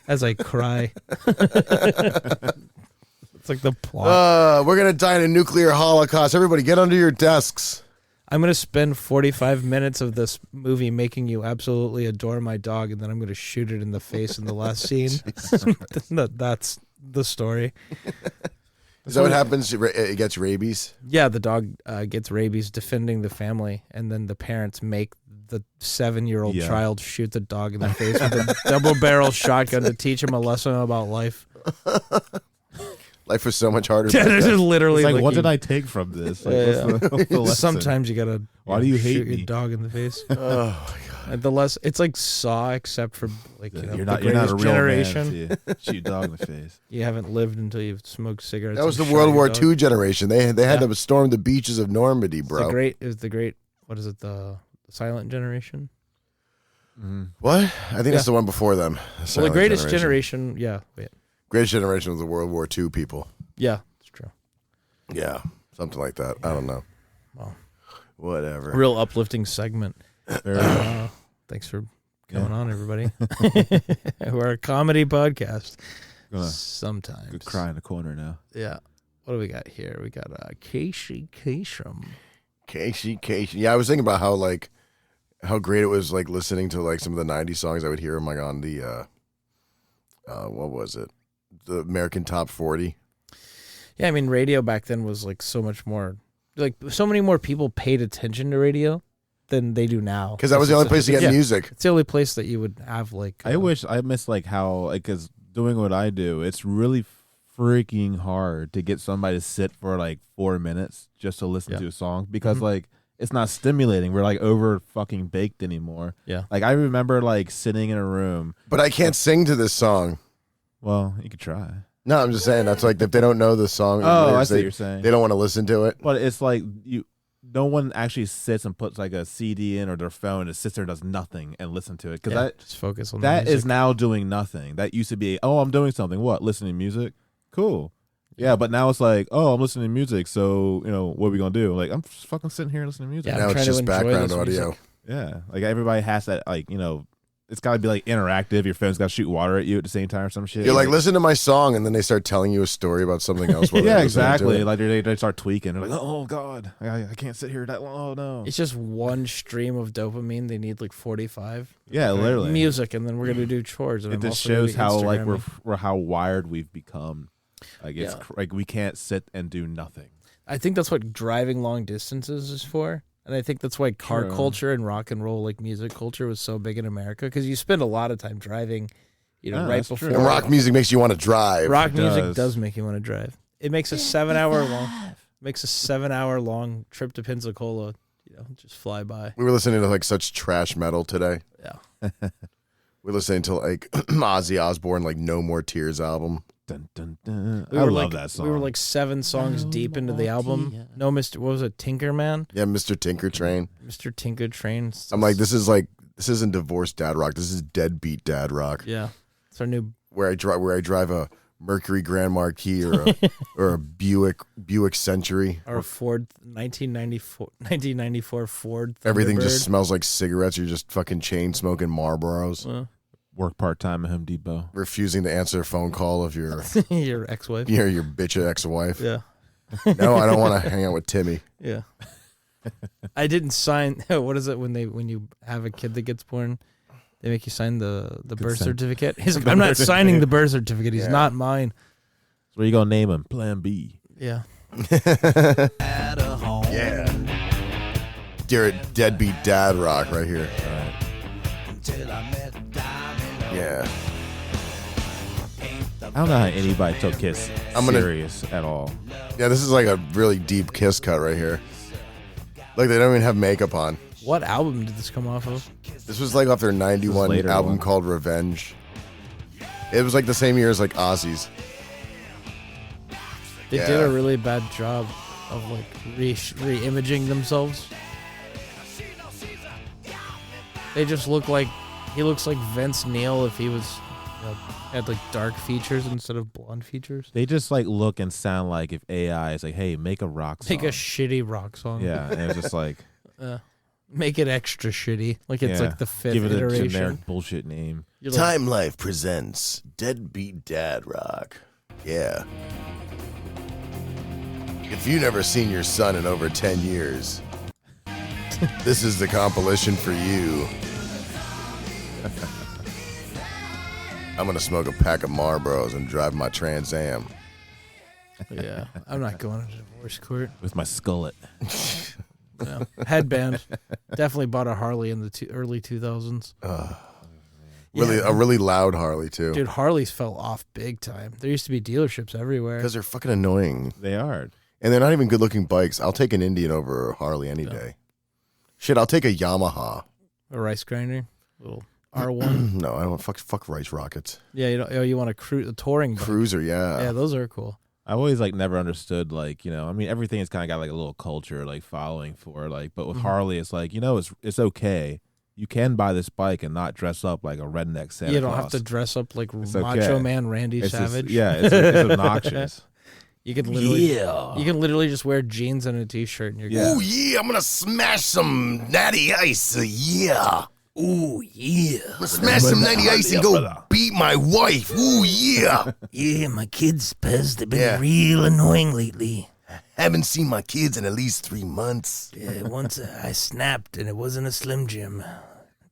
as I cry. It's like the plot. We're going to die in a nuclear holocaust. Everybody get under your desks. I'm going to spend 45 minutes of this movie making you absolutely adore my dog, and then I'm going to shoot it in the face in the last scene. That's the story. Is that what happens? It gets rabies? Yeah, the dog gets rabies defending the family, and then the parents make the 7-year-old child shoot the dog in the face with a double-barrel shotgun to teach him a lesson about life. Life was so much harder. Yeah, back this then. is literally It's like, what did I take from this? Like, what's the lesson? Sometimes you gotta. Why do you hate shoot me? your dog in the face? Oh my god! And it's like Saw, except for like You're the not a real generation. man. So you shoot your dog in the face. You haven't lived until you've smoked cigarettes. That was the and shot World your War dog. II generation. They had to storm the beaches of Normandy, bro. It was the great. What is it? The silent generation. What? I think that's the one before them. Well, the greatest generation. Yeah. Wait. Greatest generation was the World War II people. Yeah, it's true. Yeah, something like that. I don't know. Well, whatever. Real uplifting segment. Thanks for coming on, everybody. We're a comedy podcast. Sometimes. Good cry in the corner now. Yeah. What do we got here? We got Casey Kasem. Casey. Yeah, I was thinking about how great it was like listening to like some of the '90s songs I would hear like on the what was it? The American Top 40. Yeah, I mean, radio back then was like so much more, like so many more people paid attention to radio than they do now. Because that was the only place to get music. It's the only place that you would have like. I miss like how, like, because doing what I do, it's really freaking hard to get somebody to sit for like 4 minutes just to listen to a song because like it's not stimulating. We're like over fucking baked anymore. Yeah. Like I remember like sitting in a room. But I can't sing to this song. Well, you could try. No, I'm just saying that's like if they don't know the song. Oh, I see what you're saying. They don't want to listen to it. But it's like no one actually sits and puts like a CD in or their phone and sits there and does nothing and listen to it because that just focus on that the music. is now doing nothing. That used to be, oh, I'm doing something. What? Listening to music? Cool. Yeah, but now it's like, oh, I'm listening to music, so what are we gonna do? Like, I'm just fucking sitting here listening to music. Yeah, Now I'm it's trying to just enjoy background this audio. music. Yeah, like everybody has that, like, it's got to be like interactive. Your phone's got to shoot water at you at the same time or some shit. You're like, listen to my song, and then they start telling you a story about something else. while yeah, they're listening to exactly. it. Like they start tweaking. They're like, oh god, I can't sit here that long. Oh no. It's just one stream of dopamine. They need like 45. Yeah, literally. Music, and then we're gonna do chores. And It I'm just also gonna shows be how like Instagramming. we're how wired we've become. Like it's Yeah. like we can't sit and do nothing. I think that's what driving long distances is for. And I think that's why car True. culture and rock and roll, like music culture, was so big in America because you spend a lot of time driving, Yeah, right that's before. true. And rock music makes you want to drive. Rock It music does. does make you want to drive. It makes a 7-hour long trip to Pensacola, just fly by. We were listening to like such trash metal today. Yeah. We're listening to like Ozzy Osbourne, like No More Tears album. Dun, dun, dun. We I were love like, that song. We were like 7 songs deep into the album. No, what was it, Tinker Man? Yeah, Mr. Tinker Train. Mr. Tinker Train. I'm like, this isn't divorced dad rock. This is deadbeat dad rock. Yeah. It's our new. Where I drive a Mercury Grand Marquis or a Buick Century. Or a Ford 1994 Ford Thunderbird. Everything just smells like cigarettes. You're just fucking chain smoking Marlboros. Work part time at Home Depot. Refusing to answer a phone call of your your ex-wife. your bitch ex-wife. Yeah. No, I don't want to hang out with Timmy. Yeah. I didn't sign. What is it when you have a kid that gets born? They make you sign the birth certificate. He's like, I'm not signing the birth certificate. He's not mine. So what are you gonna name him? Plan B. Yeah. Yeah. Deadbeat dad rock right here. Yeah. I don't know how anybody took Kiss serious at all. Yeah, this is like a really deep Kiss cut right here. Like they don't even have makeup on. What album did this come off of? This was like off their 91 later album one. called Revenge. It was like the same year as like Ozzy's. They did a really bad job of like re-imaging themselves. They just look like he looks like Vince Neil if he was had like dark features instead of blonde features. They just like look and sound like if AI is like, hey, make a rock song. Make a shitty rock song. Yeah, and it was just like Make it extra shitty, like it's like the fifth give it iteration. a generic bullshit name. You're like, Time Life presents Deadbeat Dad Rock. Yeah. If you've never seen your son in over 10 years, this is the compilation for you. I'm going to smoke a pack of Marlboros and drive my Trans Am. yeah, I'm not going to divorce court. With my skullet. Yeah. Headband. Definitely bought a Harley in the early 2000s. A really loud Harley, too. Dude, Harleys fell off big time. There used to be dealerships everywhere. Because they're fucking annoying. They are. And they're not even good-looking bikes. I'll take an Indian over a Harley any day. Shit, I'll take a Yamaha. A rice grinder, little R1. No, I don't. Fuck rice rockets. Yeah, you want a touring bike. Cruiser, yeah. Yeah, those are cool. I always like never understood like, I mean everything has kind of got like a little culture like following for like, but with Harley it's like, it's okay. You can buy this bike and not dress up like a redneck Santa You don't Claus. have to dress up like It's Macho okay. Man Randy It's just- Savage. it's obnoxious. You can literally just wear jeans and a t-shirt and you're Yeah. Ooh, yeah, I'm gonna smash some natty ice, yeah. Ooh, yeah. I'm gonna smash some natty ice and go beat my wife. Ooh, yeah. Yeah, my kids, Pez, they've been Yeah. real annoying lately. Haven't seen my kids in at least 3 months. Yeah, once I snapped and it wasn't a Slim Jim.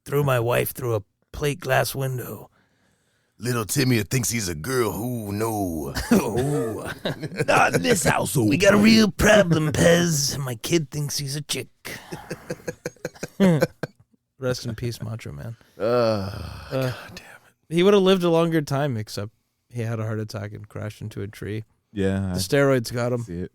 Threw my wife through a plate glass window. Little Timmy thinks he's a girl. Ooh, no. Oh, not in this household. We got a real problem, Pez. My kid thinks he's a chick. Rest in peace, Macho Man. God damn it. He would have lived a longer time, except he had a heart attack and crashed into a tree. Yeah. The steroids got him. see it.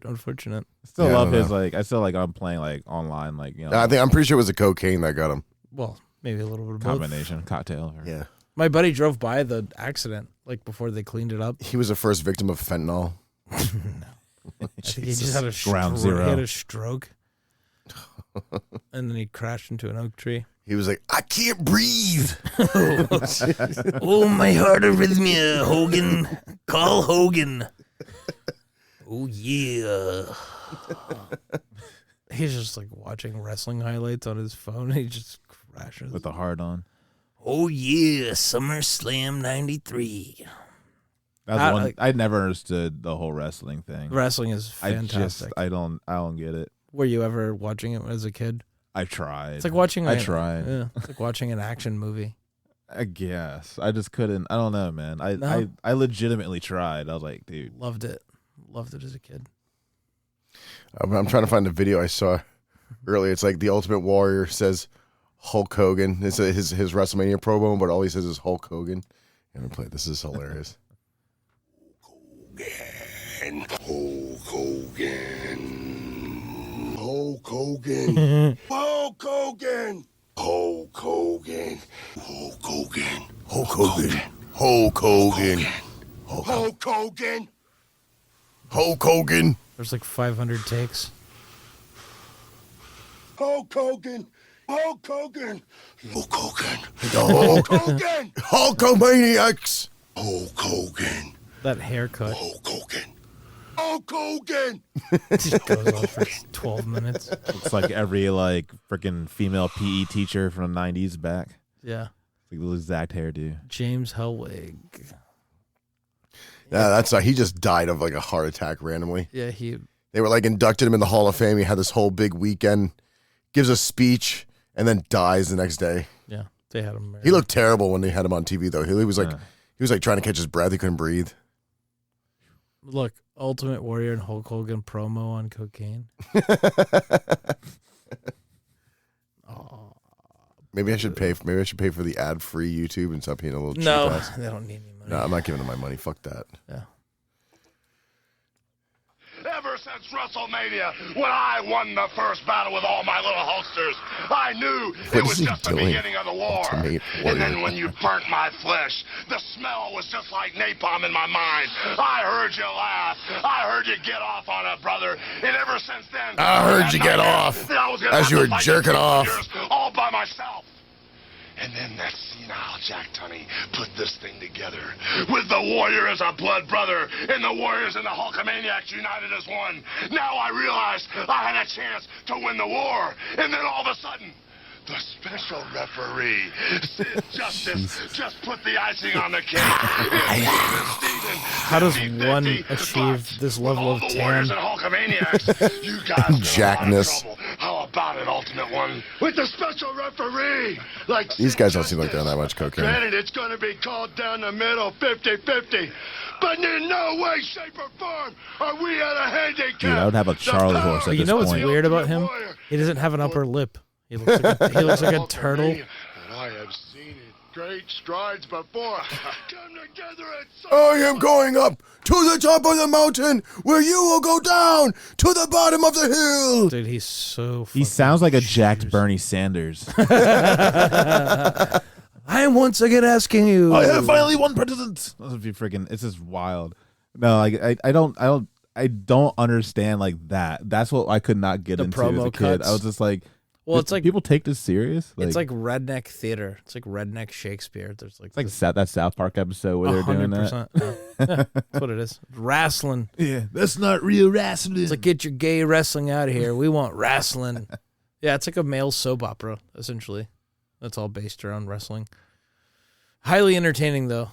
Unfortunate. I still Yeah, I love don't his know. like I'm playing like online like, I'm pretty sure it was the cocaine that got him. Well, maybe a little bit of both. combination, cocktail. Or, Yeah. My buddy drove by the accident, like before they cleaned it up. He was the first victim of fentanyl. I think he just had a Ground He zero. had a stroke. And then he crashed into an oak tree. He was like, I can't breathe. Oh, my heart arrhythmia, Hogan. Call Hogan. Oh, yeah. He's just like watching wrestling highlights on his phone. He just crashes. with the hard on. Oh, yeah. SummerSlam 93. That's I- one like- I never understood the whole wrestling thing. Wrestling is fantastic. I don't get it. Were you ever watching it as a kid? I tried. It's like watching. I tried. Yeah, it's like watching an action movie. I guess. I just couldn't. I don't know, man. No? I legitimately tried. I was like, dude. Loved it as a kid. I'm trying to find the video I saw earlier. It's like the Ultimate Warrior says Hulk Hogan. It's his WrestleMania promo, but all he says is Hulk Hogan. I'm gonna play it. This is hilarious. Hulk Hogan. Hulk Hogan. Hulk Hogan. Hulk Hogan. Hulk Hogan. Hulk Hogan. Hulk Hogan. Hulk Hogan. Hulk Hogan. There's like 500 takes. Hulk Hogan. Hulk Hogan. Hulk Hogan. Hulk Hogan. Hulkamaniacs. Hulk Hogan. That haircut Hulk Hogan. Hulk Hogan. just goes on for 12 minutes. It's like every like freaking female PE teacher from the 90s back. Yeah. Like the exact hairdo. James Hellwig. Yeah, that's he just died of like a heart attack randomly. Yeah, he. They were like inducted him in the Hall of Fame. He had this whole big weekend, gives a speech, and then dies the next day. Yeah, they had him. He looked terrible when they had him on TV though. He was like trying to catch his breath. He couldn't breathe. Look, Ultimate Warrior and Hulk Hogan promo on cocaine. Oh. Maybe I should pay for the ad-free YouTube and stop being a little cheap No, ass. they don't need any money. No, I'm not giving them my money. Fuck that. Yeah. Ever since WrestleMania WrestleMania, when I won the first battle with all my little Hulksters, I knew it was just the beginning of the war. And then when you burnt my flesh, the smell was just like napalm in my mind. I heard you laugh. I heard you get off on it, brother. And ever since then, I heard you get off as you were jerking off. All by myself. And then that senile Jack Tunney put this thing together with the Warrior as a blood brother and the Warriors and the Hulkamaniacs united as one. Now I realized I had a chance to win the war. And then all of a sudden, the special referee, Sid Justice, just put the icing on the cake. How does one achieve this level of tan? Warriors and Hulkamaniacs, you guys Jackness. How about it, Ultimate One? With the special referee! Like These guys don't seem like they're on that much cocaine. Granted, it's going to be called down the middle, 50-50. But in no way, shape, or form are we at a handicap. Dude, I would have a Charlie horse at You this know what's point. weird about him? He doesn't have an upper lip. He looks like a turtle. And I have seen it. Great strides before. Come together at some I am going up to the top of the mountain where you will go down to the bottom of the hill. Dude, he's so He fucking sounds like a jacked cheers. Bernie Sanders. I am once again asking you. I have finally won president. That would be freaking. It's just wild. No, like I don't understand like that. That's what I could not get The into as a promo kid. cuts. I was just like, Well, it's like people take this serious. it's like redneck theater. It's like redneck Shakespeare. There's like it's like that South Park episode where they're doing that. 100%. Yeah, that's what it is. Wrestling. Yeah, that's not real wrestling. It's like, get your gay wrestling out of here. We want wrestling. Yeah, it's like a male soap opera, essentially. That's all based around wrestling. Highly entertaining, though.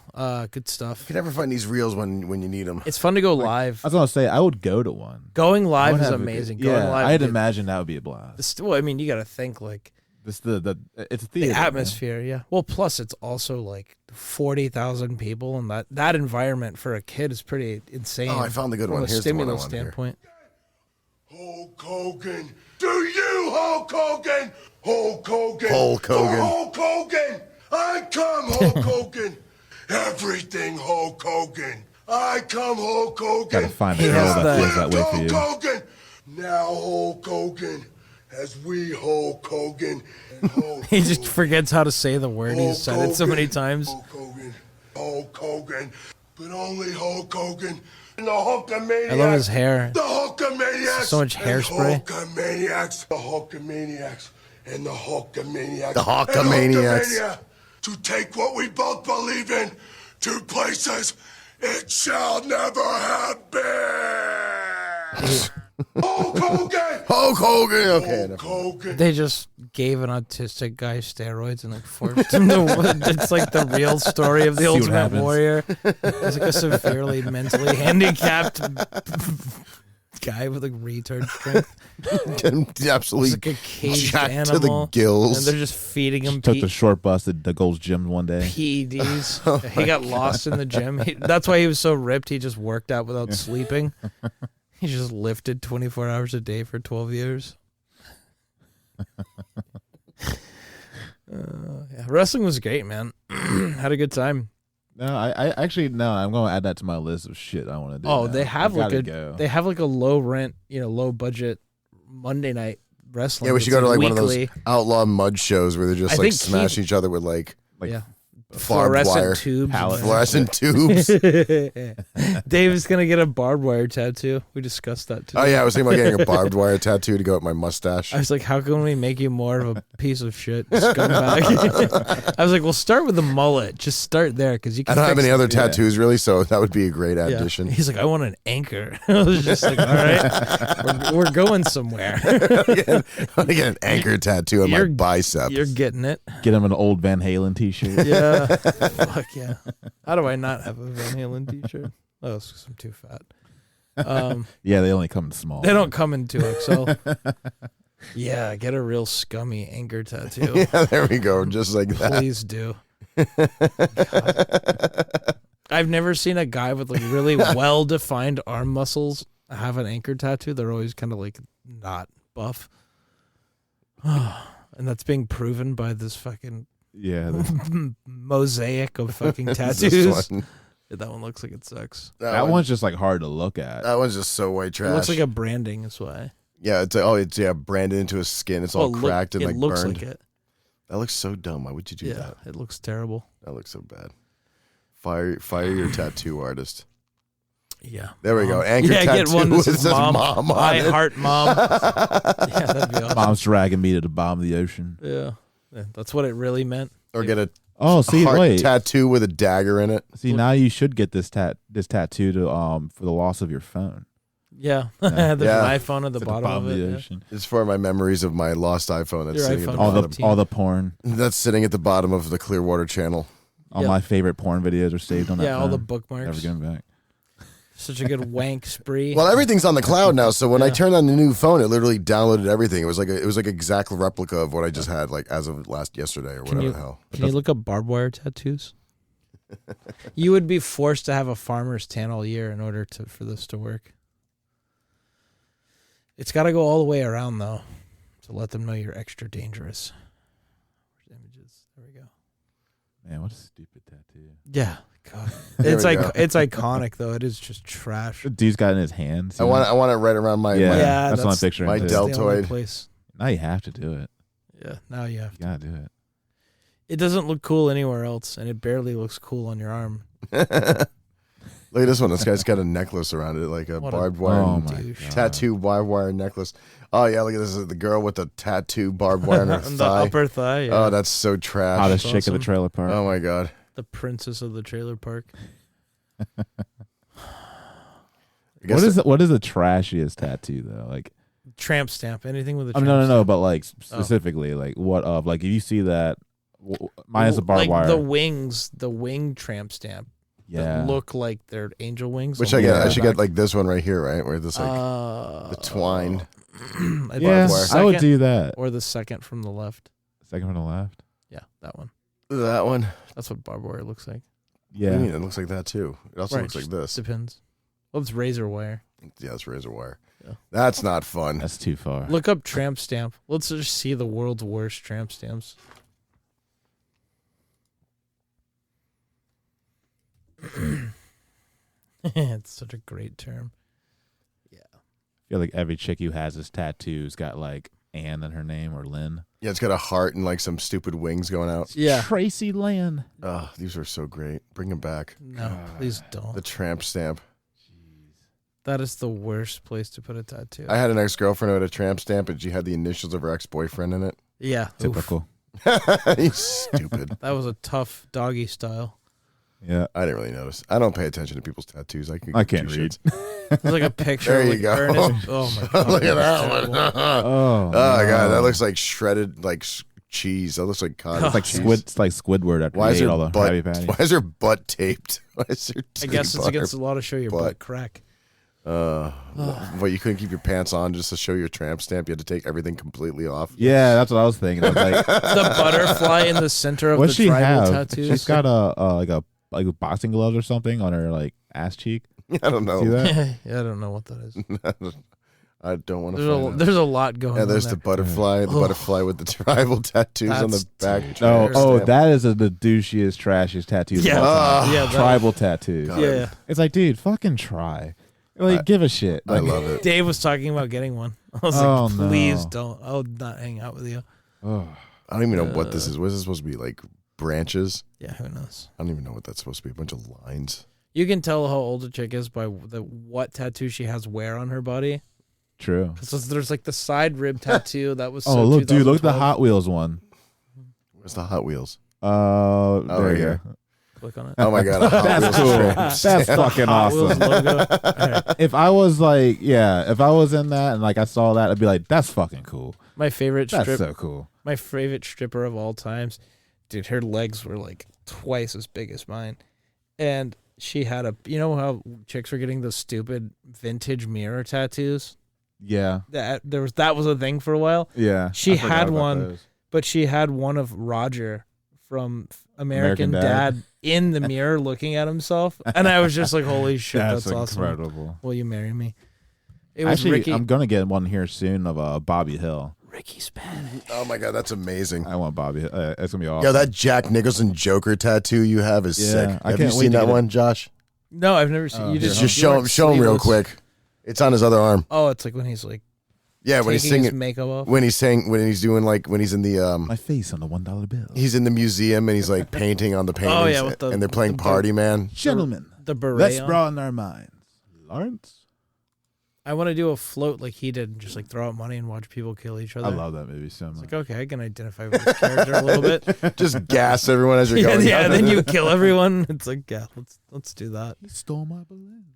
Good stuff. You can never find these reels when you need them. It's fun to go live. I was gonna say I would go to one. Going I live would is have a amazing. good- Going yeah, live. I'd imagine that would be a blast. Well, I mean, you got to think like This it's a the theater. man. atmosphere. Yeah. Well, plus it's also like 40,000 people, and that environment for a kid is pretty insane. Oh, I found the good from one. a Here's the one I stimulus want to hear. standpoint. Hulk Hogan. Do you, Hulk Hogan? Hulk Hogan. Hulk Hogan. For Hulk Hogan. I come, Hulk Hogan. Everything, Hulk Hogan. I come, Hulk Hogan. Gotta find a He girl has that the- feels that way for you. Hulk Hogan. Now Hulk Hogan. As we Hulk Hogan. And Hulk He just Hogan. forgets how to say the word. He's said it so many times. Hulk Hogan. Hulk Hogan. But only Hulk Hogan. And the Hulkamaniacs. I love his hair. The Hulkamaniacs. So much hairspray. The Hulkamaniacs. The Hulkamaniacs. And the Hulkamaniacs. The Hulkamaniacs. And Hulkamania to take what we both believe in to places it shall never have been. Hulk Hogan. Hulk Hogan. Okay. Hulk Hogan. They just gave an autistic guy steroids and like forced him to. It's like the real story of the See what Ultimate happens. Warrior. He's like a severely mentally handicapped guy with like retard strength. Absolutely He's like a caged jacked animal. to the gills. And they're just feeding him Took the short bus to the Gold's Gym one day. PEDs. He got lost in the gym. That's why he was so ripped. He just worked out without sleeping. He just lifted 24 hours a day for 12 years. Yeah. Wrestling was great, man. Had a good time. No, I actually no. I'm going to add that to my list of shit I want to do. Oh, now. they have I like gotta a go. they have like a low rent, low budget Monday night wrestling. Yeah, we should go to like one of those weekly. outlaw mud shows where they're just I like think smashing each other with like Yeah. barbed Fluorescent wire. tubes. Pallet. Fluorescent tubes. Dave is gonna get a barbed wire tattoo. We discussed that today. Oh yeah, I was thinking about getting a barbed wire tattoo to go with my mustache. I was like, how can we make you more of a piece of shit scumbag? I was like, well, start with the mullet. Just start there because you can I don't have fix any it. other tattoos really, so that would be a great Yeah. addition. He's like, I want an anchor. I was just like, all right, we're going somewhere. I want to get an anchor tattoo on my You're- bicep. You're getting it. Get him an old Van Halen T-shirt. Yeah. Fuck yeah. How do I not have a Van Halen t-shirt? Oh, it's 'cause I'm too fat. Yeah, they only come in small. They don't come in 2XL. Yeah, get a real scummy anchor tattoo. Yeah, there we go. Just like that. Please do. God. I've never seen a guy with like really well-defined arm muscles have an anchor tattoo. They're always kind of like not buff. And that's being proven by this fucking Yeah, mosaic of fucking This tattoos. one. That one looks like it sucks. That one's just like hard to look at. That one's just so white trash. It looks like a branding. That's why. Yeah, it's branded into his skin. It's all cracked and it like looks burned. like it. That looks so dumb. Why would you do that? It looks terrible. That looks so bad. Fire your tattoo artist. Yeah. There we go. Anchor tattoo get one that with says says mom on I it. heart mom. Yeah, that'd be awesome. Mom's dragging me to the bottom of the ocean. Yeah, that's what it really meant. Or get a see, wait. tattoo with a dagger in it. See, now you should get this tattoo to for the loss of your phone. Yeah, there's Yeah. an iPhone at the bottom of it. the Yeah. ocean. It's for my memories of my lost iPhone that's Your sitting at the iPhone bottom. 15. All the porn. That's sitting at the bottom of the Clearwater Channel. All Yep. my favorite porn videos are saved on that. Yeah, all the phone. bookmarks. Never getting back. Such a good wank spree. Well, everything's on the cloud now, so when I Yeah. turned on the new phone, it literally downloaded everything. It was like exact replica of what I just had, like as of yesterday or whatever the hell. Can you look up barbed wire tattoos? You would be forced to have a farmer's tan all year in order for this to work. It's got to go all the way around though, to let them know you're extra dangerous. Where's images? There we go. Man, what a stupid tattoo. Yeah, God, There it's we like go. it's iconic though. It is just trash. The dude's got it in his hands. I want it right around my Yeah, Yeah, that's what I'm that's picturing. my too. del- It's the only deltoid. place. Now you have to do it. Yeah, now you have You to. gotta do it. It doesn't look cool anywhere else, and it barely looks cool on your arm. Look at this one. This guy's got a necklace around it, like a What a barbed wire Oh my douche. god. tattoo barbed wire necklace. Oh yeah, look at this. This is the girl with the tattoo barbed wire on her On the thigh. upper thigh. Yeah. Oh, that's so trash. Hottest That's chick of the awesome. trailer park. Oh my god. The princess of the trailer park. I guess What is the trashiest tattoo though? Like, Tramp stamp. Anything with a I tramp mean, no, stamp. but like specifically, like what of like if you see that, minus the barbed like wire. the wings, the wing tramp stamp yeah. that look like they're angel wings. Which on I the get. I back. should get like this one right here, right? Where this like the twined. I Yeah, think the I would second- do that. Or the second from the left. Second from the left. Yeah, that one. That one. That's what barbed wire looks like. What do you Yeah. mean? It looks like that too. It also Right, looks like just this. Depends. Well, it's razor wire. Yeah, it's razor wire. Yeah. That's not fun. That's too far. Look up tramp stamp. Let's just see the world's worst tramp stamps. It's such a great term. I feel like every chick who has this tattoo's got like Ann in her name or Lynn. Yeah, it's got a heart and like some stupid wings going out. Yeah. Tracy Lynn. Oh, these are so great. Bring them back. No, please don't. The tramp stamp. That is the worst place to put a tattoo. I had an ex-girlfriend who had a tramp stamp, and she had the initials of her ex-boyfriend in it. Yeah. Oof. Typical. He's stupid. That was a tough doggy style. Yeah. I didn't really notice. I don't pay attention to people's tattoos. I I can't read. It was like a picture. There of, you like, go. Ernest. Oh my god. Look at was that one. terrible. Oh. Oh god, that no. looks like shredded like cheese. That looks like cottage It's like cheese. squid. It's like Squidward after Why he is ate her all the butt? Krabby Patties. Why is her butt taped? Why is her I guess tape it's on against her the law to show your butt crack. What, you couldn't keep your pants on just to show your tramp stamp? You had to take everything completely off? Yeah, that's what I was thinking. I was like, The butterfly in the center of what the she tribal have? tattoos. She's got a like boxing gloves or something on her like ass cheek. I don't know. See that? Yeah, I don't know what that is. I don't want to find out. There's a lot going Yeah, on. there's the there. butterfly, with the tribal tattoos on the That's back. Oh, tramp oh, stamp. that is the douchiest, trashiest tattoos. Yeah. of all time. Yeah, that- tribal tattoos. God. Yeah. It's like, dude, fucking try. Like, give a shit. I Like, love it. Dave was talking about getting one. I was Oh, like, please no. don't. I'll not hang out with you. oh. I don't even know what this is. What is this supposed to be? Like branches? Yeah, who knows? I don't even know what that's supposed to be. A bunch of lines. You can tell how old a chick is by what tattoo she has where on her body. True. So there's like the side rib tattoo that was. So Oh, look, dude, look at the 2012. Hot Wheels one. Where's the Hot Wheels? There right you here. go. Click on it. Oh my god, a Hot That's Wheels cool. tramp That's stamp. fucking Hot Wheels awesome. logo. All right. If I was like, yeah, if I was in that and like I saw that, I'd be like, that's fucking cool. My favorite That's strip. so cool. My favorite stripper of all times. Dude, her legs were like twice as big as mine, and she had a. You know how chicks were getting those stupid vintage mirror tattoos? Yeah. That was a thing for a while. Yeah. She I forgot had about one. those. But she had one of Roger from American American Dad. Dad. In the mirror looking at himself. And I was just like, holy shit, that's awesome. incredible. Will you marry me? It was Actually, Ricky. I'm gonna get one here soon of Bobby Hill. Ricky Spanish. Oh my god, that's amazing. I want Bobby. It's gonna be awesome. Yo, that Jack Nicholson Joker tattoo you have is Yeah, sick. I Have you can't wait seen to that get it. one, Josh? No, I've never seen. You Just just show him real quick. It's on his other arm. Oh, it's like when he's like Yeah, when he's taking his singing, makeup off. when he's doing like when he's in the My face on the $1 bill. he's in the museum and he's like painting on the paintings. Oh, yeah, with and they're playing the Party Man. Gentlemen, The beret. let's on. broaden our minds. Lawrence? I want to do a float like he did, and just like throw out money and watch people kill each other. I love that movie so much. Like, okay, I can identify with this character a little bit. Just gas everyone as you're Yeah, going. yeah. down. Then you kill everyone. It's like, yeah, let's do that. You stole my balloons.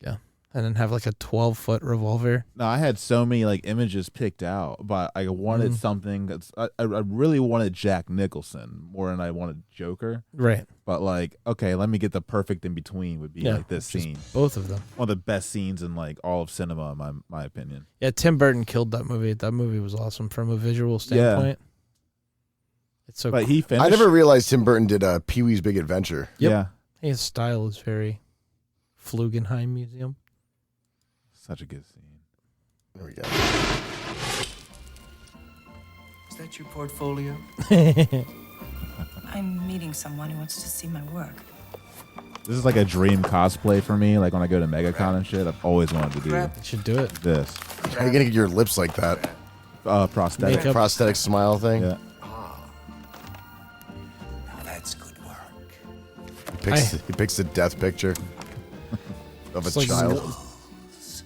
Yeah, and then have like a 12-foot revolver. No, I had so many like images picked out, but I wanted something that's. I really wanted Jack Nicholson more than I wanted Joker. Right. But like, okay, let me get the perfect in between. Would be like this just scene. Both of them. One of the best scenes in like all of cinema, in my opinion. Yeah, Tim Burton killed that movie. That movie was awesome from a visual standpoint. It's so. But he finished. I never realized Tim Burton did Pee-wee's Big Adventure. Yep. Yeah, His style is very Flugenheim Museum. such a good scene. There we go. Is that your portfolio? I'm meeting someone who wants to see my work. This is like a dream cosplay for me. Like when I go to MegaCon and shit, I've always wanted to do You should do it. this How are you gonna get your lips like that? prosthetic. Makeup. Prosthetic smile thing. Yeah, Now that's good work. He picks the death picture of a It's like child.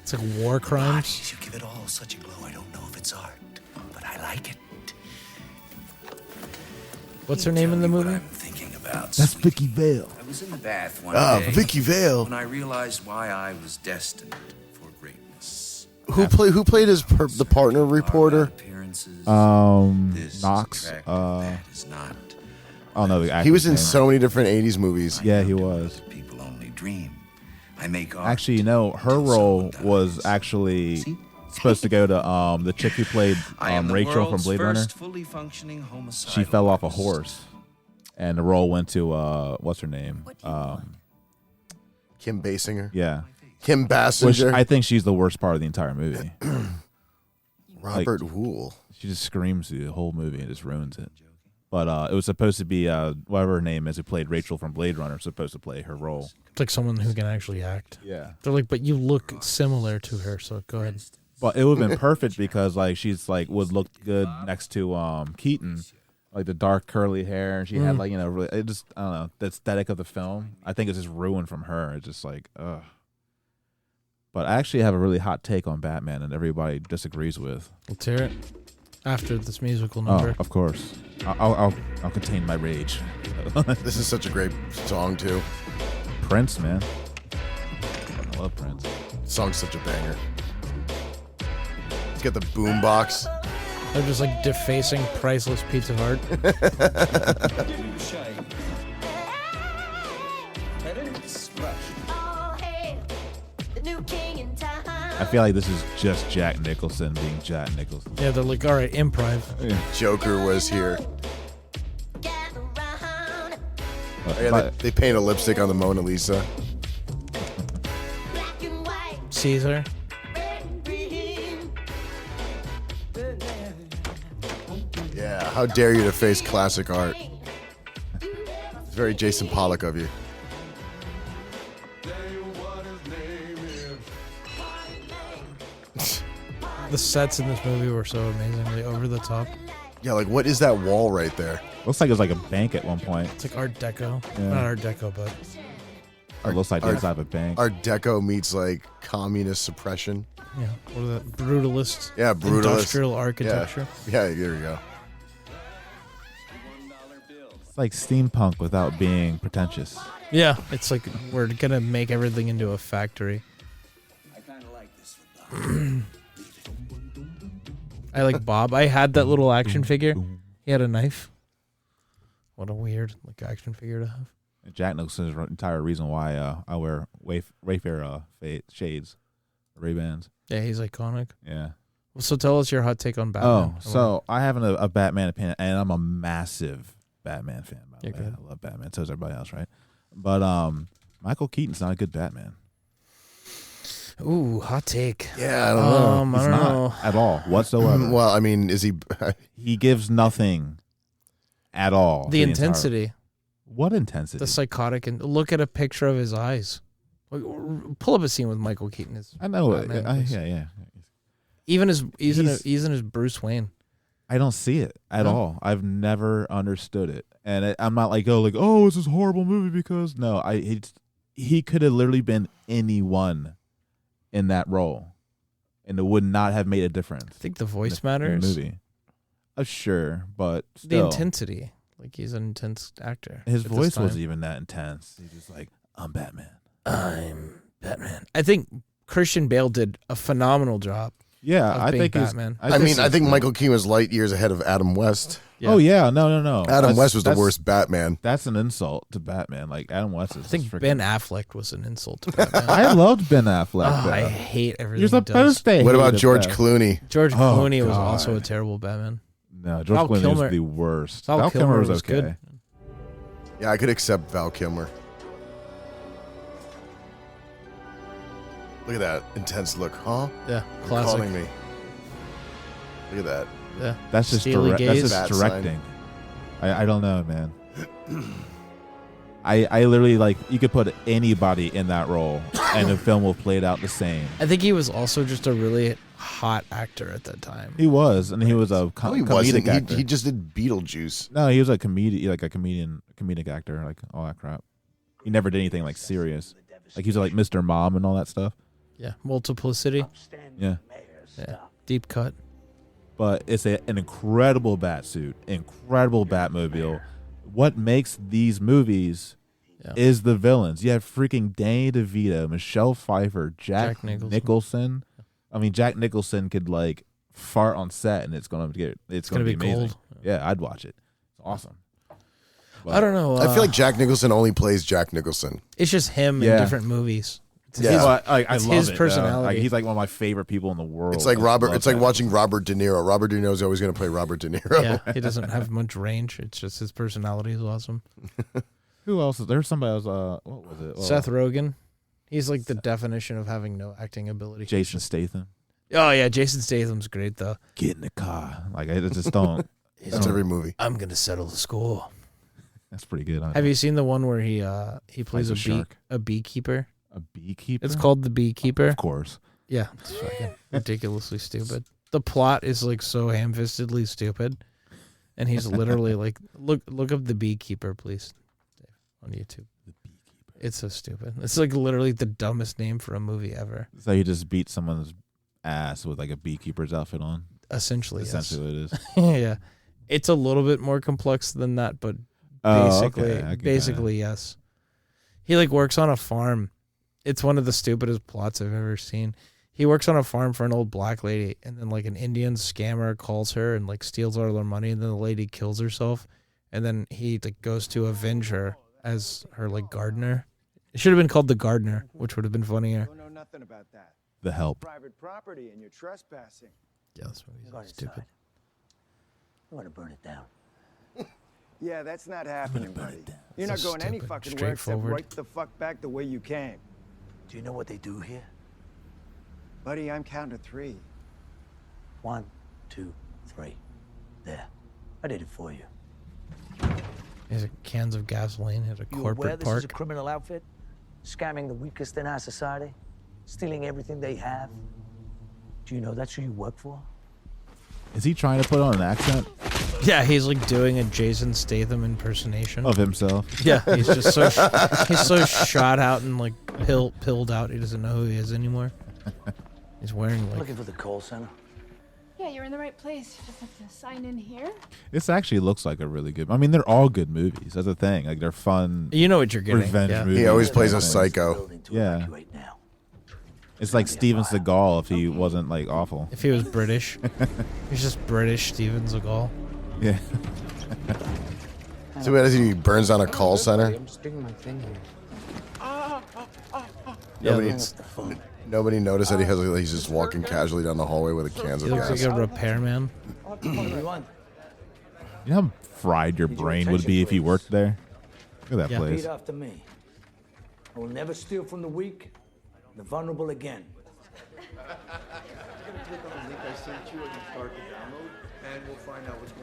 It's like war crimes. Bodies, you give it all such a glow. I don't know if it's art, but I like it. What's You her name tell in the me what movie? I'm thinking about. that's sweetie. Vicky Vale. I was in the bath one Ah, day Vicky Vale. when I realized why I was destined for greatness. Who played the partner reporter? Appearances. This Knox. is attractive, that is not. I don't know the actor's He was in name. so many different '80s movies. Yeah, he was. People only dream. I make art. Actually, her until role someone was dies. actually See? supposed to go to the chick who played I am the Rachel from world's Blade Runner. first fully functioning homicidal She fell off a artist. horse, and the role went to what's her name? Kim Basinger. Yeah, Kim which Basinger. I think she's the worst part of the entire movie. Robert Wool. She just screams through the whole movie and just ruins it. But it was supposed to be whatever her name is who played Rachel from Blade Runner supposed to play her role. It's like someone who can actually act. Yeah. They're like, but you look similar to her, so go ahead. But it would have been perfect because like she's like would look good next to Keaton, like the dark curly hair, and she had like really, it just I don't know the aesthetic of the film. I think it's just ruined from her. It's just like ugh. But I actually have a really hot take on Batman, and everybody disagrees with. Let's hear it. After this musical number. Oh, of course. I'll contain my rage. This is such a great song too. Prince, man. I love Prince. Song's such a banger. Let's get the boom box. They're just like defacing priceless piece of art. I feel like this is just Jack Nicholson being Jack Nicholson. Yeah, they're like, all right, improv. Joker was here. Yeah, But- they paint a lipstick on the Mona Lisa. Caesar. Yeah, how dare you to face classic art? It's very Jason Pollock of you. The sets in this movie were so amazingly over the top. Yeah, like what is that wall right there? Looks like it was like a bank at one point. It's like Art Deco. Yeah. Not Art Deco, but It looks like the inside of a bank. Art Deco meets like communist suppression. yeah, what is that? Brutalist. Yeah, brutalist. Industrial architecture. Yeah, there we go. It's like steampunk without being pretentious. Yeah, it's like we're gonna make everything into a factory. I kind of like this one. I like Bob. I had that little action figure. He had a knife. What a weird like action figure to have. Jack Nicholson's entire reason why I wear Wayfair shades, Ray-Bans. Yeah, he's iconic. Yeah. So tell us your hot take on Batman. Oh, so I have a Batman opinion, and I'm a massive Batman fan. By the You're way, good. I love Batman. So is everybody else, right? But Michael Keaton's not a good Batman. Ooh, hot take. Yeah, I don't know. I He's don't not know. at all whatsoever. Well, I mean, is he? He gives nothing at all. The to entire- intensity. What intensity? The psychotic, and look at a picture of his eyes. Pull up a scene with Michael Keaton. I know it. Batman, Yeah. Even as Bruce Wayne. I don't see it at all. I've never understood it, and I'm not like, oh, it's this horrible movie because no, he could have literally been anyone in that role, and it would not have made a difference. I think the voice matters. In the movie, sure, but The still, intensity. Like, he's an intense actor. his at this voice time. wasn't even that intense. He's just like, I'm Batman. I'm Batman. I think Christian Bale did a phenomenal job. Yeah, of I being think Batman. I think Michael Keaton was light years ahead of Adam West. Yeah. Oh yeah, no. Adam West was the worst Batman. That's an insult to Batman. Like Adam West is. I think freaking, Ben Affleck was an insult to Batman. I loved Ben Affleck. Oh, though. I hate everything You're he does. supposed to. What about hate George it, Clooney? George Clooney was God. also a terrible Batman. No, George Val Clooney Kilmer- was the worst. Val Kilmer was was okay. good. Yeah, I could accept Val Kilmer. Look at that intense look, huh? Yeah, You're classic. calling me. Look at that. Yeah, That's just Steely that's gaze. just Bat directing. I don't know, man. I literally like you could put anybody in that role and the film will play it out the same. I think he was also just a really hot actor at that time. He was, and he was a No, he comedic wasn't. actor. He just did Beetlejuice. No, he was a comedic actor, like all that crap. He never did anything like serious. Like he was like Mr. Mom and all that stuff. Yeah, Multiplicity. Yeah. Yeah, Deep Cut. But it's an incredible bat suit, incredible Batmobile. What makes these movies is the villains. You have freaking Danny DeVito, Michelle Pfeiffer, Jack Nicholson. I mean, Jack Nicholson could like fart on set, and it's gonna be gonna be amazing. gold. Yeah, I'd watch it. It's awesome. I don't know. I feel like Jack Nicholson only plays Jack Nicholson. it's just him in Yeah. different movies. Yeah. I It's love his it, though. personality. Like, he's like one of my favorite people in the world. It's like I Robert. love It's like that. watching Robert De Niro. Robert De Niro is always going to play Robert De Niro. Yeah, he doesn't have much range. It's just his personality is awesome. Who else? There's somebody else. What was it? Seth Rogen. He's like the definition of having no acting ability. Jason Statham. Oh yeah, Jason Statham's great though. Get in the car. Like I just don't. That's every movie. I'm gonna settle the score. That's pretty good. Have you seen the one where he plays a shark. a beekeeper? A beekeeper? It's called The Beekeeper. Of course. Yeah, it's fucking ridiculously stupid. The plot is like so ham-fistedly stupid, and he's literally like, look up The Beekeeper, please, on YouTube. The beekeeper. It's so stupid. It's like literally the dumbest name for a movie ever. So you just beat someone's ass with like a beekeeper's outfit on. Essentially, Essentially, what it is. yes. Yeah, it's a little bit more complex than that, but basically, yes. He like works on a farm. It's one of the stupidest plots I've ever seen. He works on a farm for an old black lady, and then like an Indian scammer calls her and like steals all her money, and then the lady kills herself, and then he like goes to avenge her as her like gardener. It should have been called The Gardener, which would have been funnier. Don't know nothing about that. The Help. Private property and you're trespassing. Yeah, this movie's Go stupid. inside. I want to burn it down. Yeah, that's not happening, buddy. You're not So going any stupid. fucking where except Straightforward. right the fuck back the way you came. Do you know what they do here? Buddy, I'm counting to 3. 1, 2, 3. There. I did it for you. He has cans of gasoline at a You aware corporate this is a park. criminal outfit? Scamming the weakest in our society? Stealing everything they have? Do you know that's who you work for? Is he trying to put on an accent Yeah, he's like doing a Jason Statham impersonation. of himself? Yeah, he's just so he's so shot out and like pilled out. He doesn't know who he is anymore. He's wearing like Looking for the call center? Yeah, you're in the right place. You just have to sign in here. This actually looks like a really good. I mean, they're all good movies. That's the thing. Like they're fun. you know what you're getting. Revenge yeah. movie. He always Yeah. plays a Nice. psycho. Building to Yeah. evacuate now. It's like Steven Seagal if he wasn't like awful. If he was British, he's just British Steven Seagal. Yeah. So what, he burns down a call center. I'm just doing my thing here. Nobody, Yeah, That's the phone. nobody noticed that he's just walking casually down the hallway with a cans he of looks gas. like a repairman. What do you want? You know how fried your brain would be if you worked there? Look at that Yeah. place. Repeat after me. I will never steal from the weak, the vulnerable again.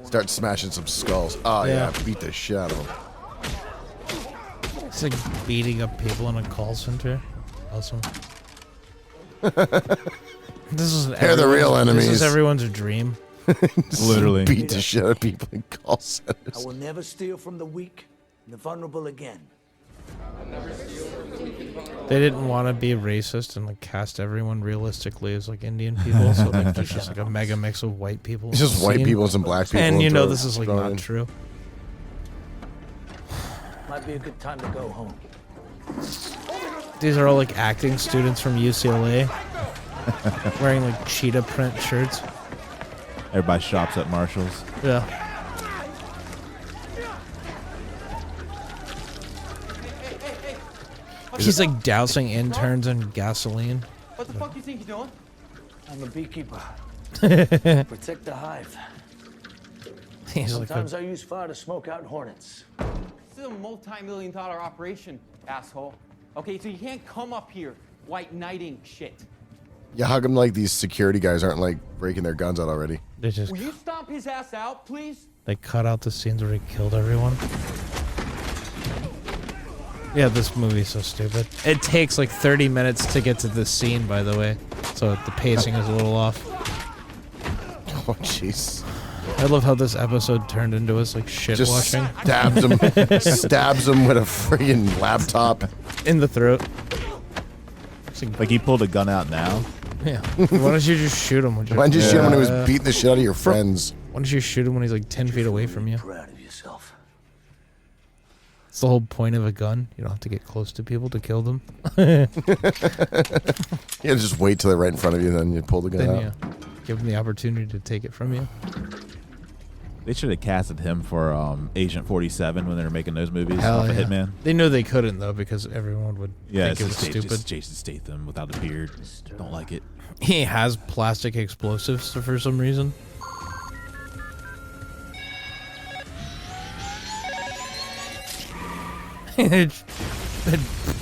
Start smashing some skulls. Oh yeah, Yeah. beat the shit out of him. It's like beating up people in a call center. Awesome. This is They're the real enemies. This is everyone's dream. Literally. Beat the shit out of people in call centers. I will never steal from the weak and the vulnerable again. They didn't want to be racist and like cast everyone realistically as like Indian people, so like there's just like a mega mix of white people. It's just white people and some black people. And you know throw- this is like throw not in. true. Might be a good time to go home. These are all like acting students from UCLA wearing like cheetah print shirts. Everybody shops at Marshall's. Yeah. He's like dousing interns in gasoline. What the fuck you think you're doing? I'm a beekeeper. Protect the hive. He's like Sometimes I use fire to smoke out hornets. This is a multi-million-dollar operation, asshole. Okay, so you can't come up here white knighting shit. Yeah, how come like these security guys aren't like breaking their guns out already? they just Will you stomp his ass out, please? they cut out the scenes where he killed everyone. Yeah, this movie's so stupid. It takes like 30 minutes to get to this scene, by the way, so the pacing is a little off. Oh jeez. I love how this episode turned into us like shit Just washing stabs him with a friggin' laptop. in the throat. Like he pulled a gun out now. Yeah. Why don't you just shoot him? Why didn't you shoot him when he was beating the shit out of your friends? Why don't you shoot him when he's like 10 feet away from you? Proud of yourself. It's the whole point of a gun. You don't have to get close to people to kill them. Yeah, just wait till they're right in front of you, and then you pull the gun Then out. you give them the opportunity to take it from you. They should have casted him for Agent 47 when they were making those movies Hell off of yeah. Hitman. They knew they couldn't though because everyone would Yeah, think it was just stupid. Jason Statham without a beard. Don't like it. He has plastic explosives for some reason. it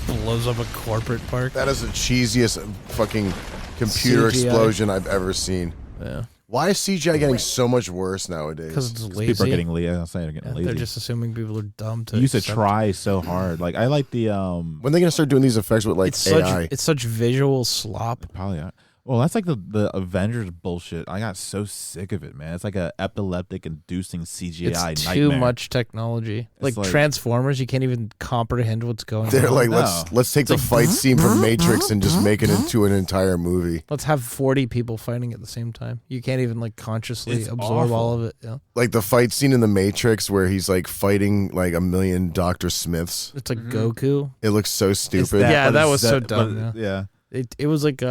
blows up a corporate park. That is the cheesiest fucking computer CGI. explosion I've ever seen. Yeah. Why is CGI getting so much worse nowadays? Because it's lazy. People are getting I'm saying they're getting lazy. They're just assuming people are dumb to You used to accept- try so hard. Like I like the When are they gonna start doing these effects with like It's AI? such visual slop. probably. Well, that's like the Avengers bullshit. I got so sick of it, man. It's like a epileptic inducing CGI It's nightmare. too much technology. Like like- Transformers, you can't even comprehend what's going They're on. like, No. let's take the like, fight scene from Matrix and just make it into an entire movie. Let's have 40 people fighting at the same time. You can't even like consciously It's absorb all awful. of it. Yeah. Like the fight scene in the Matrix where he's like fighting like a million Dr. Smiths. It's like Goku. It looks so It's stupid. Yeah, but that it's was so dumb, but yeah. It was like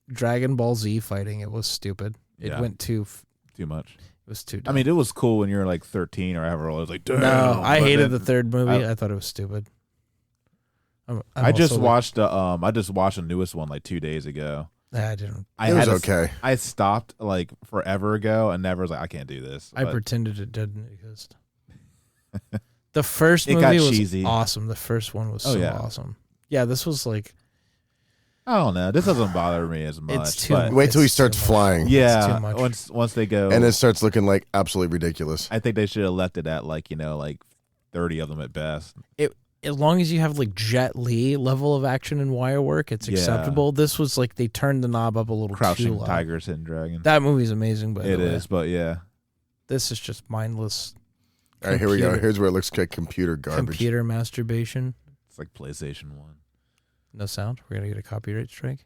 Dragon Ball Z fighting. It was stupid. It Yeah. went too. Too much. It was too. I Dumb. mean, it was cool when you were like 13 or however old. I was like, damn. no, I But hated then the third movie. I- I thought it was stupid. I just also, watched the newest one like 2 days ago. I didn't. I It was had to- okay. I stopped like forever ago and never was like, I can't do this. I But pretended it didn't exist. The first It got movie was cheesy. awesome. The first one was Oh, so yeah. awesome. Yeah, this was like I don't know. This doesn't bother me as much. It's too. but Wait till he it's too starts much. flying. It's yeah, too much. once they go, And it starts looking like absolutely ridiculous. I think they should have left it at like 30 of them at best. As long as you have like Jet Li level of action and wire work, it's Yeah. acceptable. This was like they turned the knob up a little too Crouching low. Tigers, Hidden Dragon. That movie's amazing, but It is, but yeah, This is just mindless. All right, here we go. computer- Here's where it looks like computer garbage. Computer masturbation. it's like PlayStation 1. No sound. We're gonna get a copyright strike.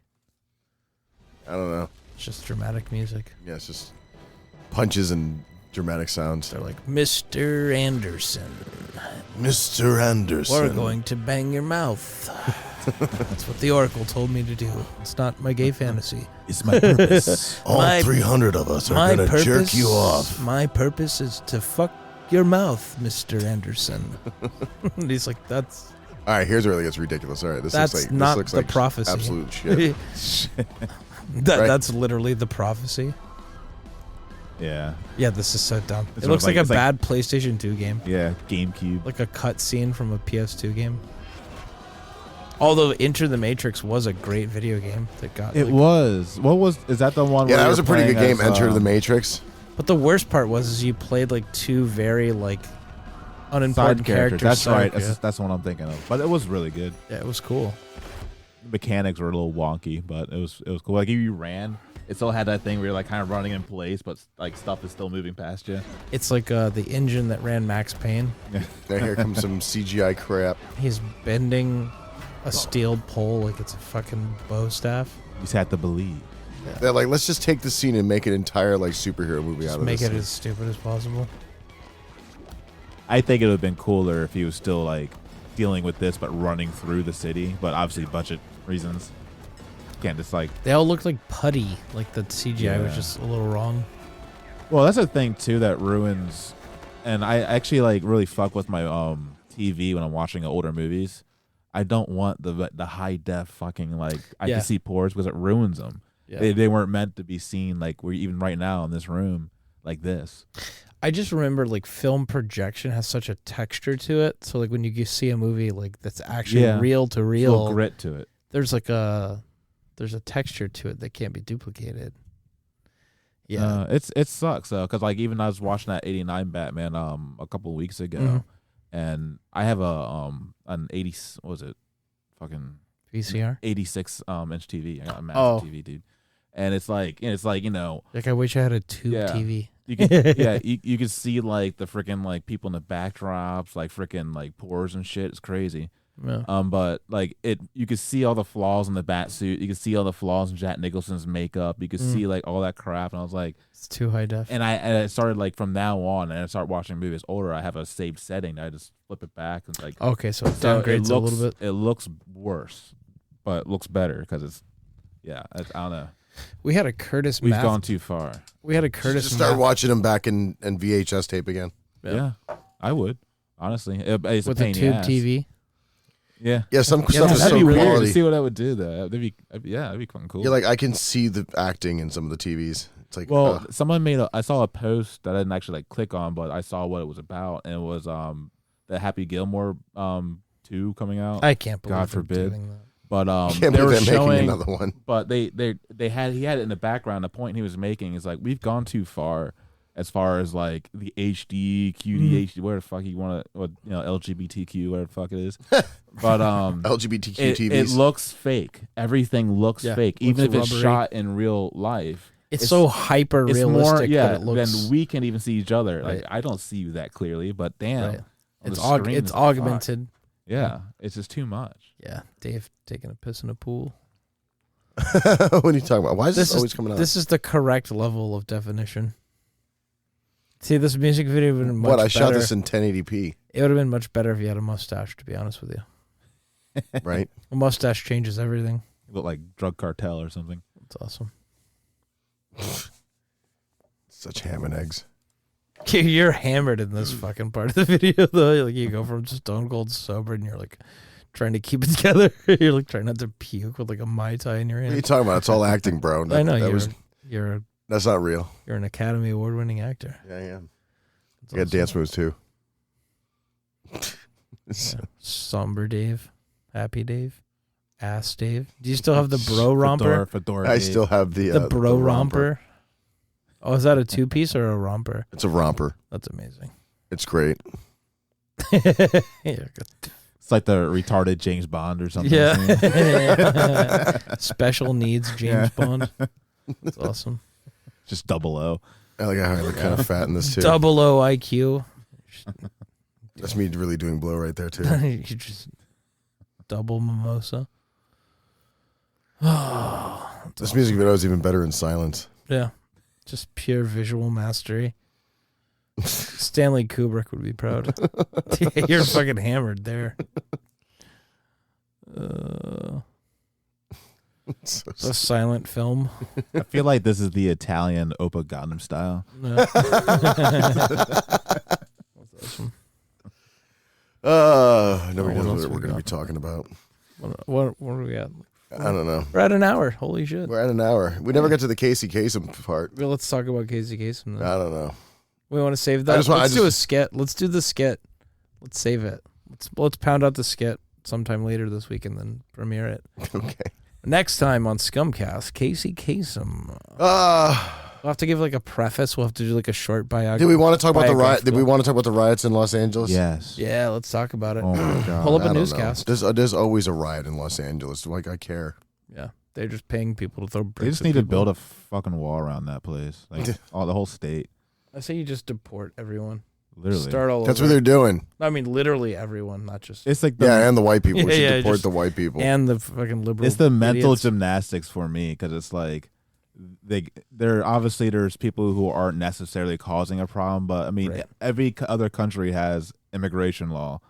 I don't know. It's just dramatic music. Yeah, it's just punches and dramatic sounds. They're like, Mr. Anderson, Mr. Anderson. we're going to bang your mouth. That's what the Oracle told me to do. It's not my gay fantasy. It's my purpose. All My- 300 of us are My going to purpose, jerk you off. My purpose is to fuck your mouth, Mr. Anderson. And he's like, that's All right, here's where it gets ridiculous. All right, this That's looks like not this looks the like prophecy. absolute shit. Right. That's literally the prophecy. yeah, Yeah, this is so dumb. It's It looks like- like a it's like- bad PlayStation 2 game. yeah. GameCube. Like a cutscene from a PS2 game. Although Enter the Matrix was a great video game that got It like, was. What was? Is that the one? Yeah, where that was you're a pretty good playing game. as, Enter the Matrix. But the worst part was is you played like two very like unimportant characters. That's right. Yeah. That's the one I'm thinking of. But it was really good. Yeah, it was cool. The mechanics were a little wonky, but it was cool. Like if you ran, it still had that thing where you're like kind of running in place, but like stuff is still moving past you. It's like the engine that ran Max Payne. There, here comes some CGI crap. He's bending a steel pole like it's a fucking bow staff. You just have to believe. Yeah. They're like, let's just take the scene and make an entire like superhero movie Just out of make this. it as stupid as possible. I think it would have been cooler if he was still like dealing with this, but running through the city. But obviously, budget reasons, can't just like. They all looked like putty. Like the CGI was Yeah. just a little wrong. Well, that's a thing too that ruins, and I actually like really fuck with my TV when I'm watching older movies. I don't want the high def fucking like I Yeah. can see pores because it ruins them. Yeah. They weren't meant to be seen like we're even right now in this room like this. I just remember like film projection has such a texture to it. So like when you see a movie like that's actually real to real, Little grit to it. There's like a texture to it that can't be duplicated. Yeah, it sucks though because like even I was watching that '89 Batman a couple of weeks ago, and I have an 80 what was it fucking VCR 86 inch TV. I got a massive TV, dude, and it's like you know like I wish I had a tube Yeah. TV. You can you can see like the freaking like people in the backdrops, like freaking like pores and shit. It's crazy. Yeah. But like you could see all the flaws in the bat suit. You could see all the flaws in Jack Nicholson's makeup. You could see like all that crap, and I was like, It's too high def. and I started like from now on, and I start watching movies older. I have a saved setting. I just flip it back and like Okay, so it so downgrades a little bit. It looks worse, but it looks better because it's I don't know. We had a Curtis. We've gone too far. We had a Curtis. Just start watching them back in VHS tape again. Yeah, I would honestly. It's with a pain a in the tube ass. TV. Yeah, Yeah, some stuff is that'd so be weird to quality. see what I would do though. That'd be fucking cool. Yeah, like I can see the acting in some of the TVs. It's like, well, someone made I saw a post that I didn't actually like click on, but I saw what it was about, and it was the Happy Gilmore 2 coming out. I can't believe God they're forbid. doing that. But can't they were believe they're showing making another one. But he had it in the background. The point he was making is like we've gone too far as far as like the HD, QD, where the fuck you want to, LGBTQ, whatever the fuck it is. But LGBTQ TVs. it looks fake. Everything looks fake, even if it's rubbery. shot in real life. It's so hyper It's more, realistic that it looks. then we can even see each other. Like Right. I don't see you that clearly, but damn, Right. on It's the screen, it's fuck. augmented. Yeah, it's just too much. Yeah, Dave taking a piss in a pool. What are you talking about? Why is this always coming out? This is the correct level of definition. See, this music video would have been much What, I better. shot this in 1080p, It would have been much better if you had a mustache, to be honest with you. right? A mustache changes everything. You look like drug cartel or something. That's awesome. Such ham and eggs. You're hammered in this fucking part of the video, though. Like you go from stone cold sober, and you're like trying to keep it together. You're like trying not to puke with like a Mai Tai in your What are you hand. talking about? It's all acting, bro. I know That that's not real. you're an Academy Award winning actor. Yeah, I am. That's I got awesome. dance moves too. Yeah. Somber Dave, Happy Dave, Ass Dave. Do you still have the bro romper? Fedora I Dave. still have the Bro romper. Oh, is that a 2-piece or a romper? It's a romper. That's amazing. It's great. Yeah, It's like the retarded James Bond or something. yeah. Special needs James Bond. That's awesome. Just 00. I like how I look kind of fat in this too. 00 IQ. That's me really doing blow right there too. You just double mimosa. Oh, This music video is even better in silence. yeah. Just pure visual mastery. Stanley Kubrick would be proud. You're fucking hammered there. So It's a silent film. I feel like this is the Italian Opa Gangnam style. That's awesome. Nobody what knows else what we we're going to got? be talking about. What are we at? I don't know. We're at an hour. Holy shit. We're at an hour. We never got to the Casey Kasem part. Well, let's talk about Casey Kasem then. I don't know. We want to save that. just want- Let's I do a just- skit. Let's do the skit. Let's save it. Let's pound out the skit sometime later this week and then premiere it. Okay. Next time on Scumcast, Casey Kasem. We'll have to give like a preface. We'll have to do like a short biography. Did we want to talk about the riot? Did we want to talk about the riots in Los Angeles? Yes. Yeah, let's talk about it. Oh my God. Pull up I a don't know. newscast. There's always a riot in Los Angeles. Like, I care. Yeah, they're just paying people to throw bricks. They just at need to people. build a fucking wall around that place, like the whole state. I say you just deport everyone. Literally, Start all That's over. what they're doing. I mean, literally everyone, not just it's like And the white people. We should Yeah, deport just- the white people. and the fucking liberal. it's the mental idiots. gymnastics for me because it's like they're obviously there's people who aren't necessarily causing a problem, but I mean Right. every other country has immigration law,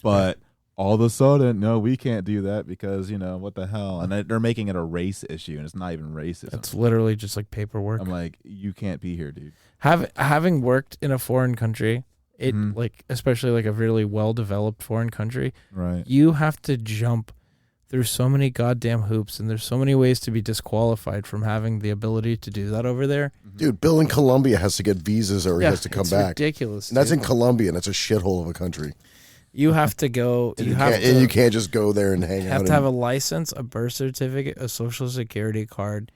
but all of a sudden no, we can't do that because what the hell, and they're making it a race issue, and it's not even racism. It's literally just like paperwork. I'm like, you can't be here, dude. Having worked in a foreign country, it Mhm. like especially like a really well developed foreign country, Right. you have to jump through so many goddamn hoops, and there's so many ways to be disqualified from having the ability to do that over there. Dude, Bill in Colombia has to get visas or he has to come it's back. ridiculous. And that's dude. in Colombia, and it's a shithole of a country. You have to go. And You you can't just go there and hang out. have to have a license, a birth certificate, a social security card,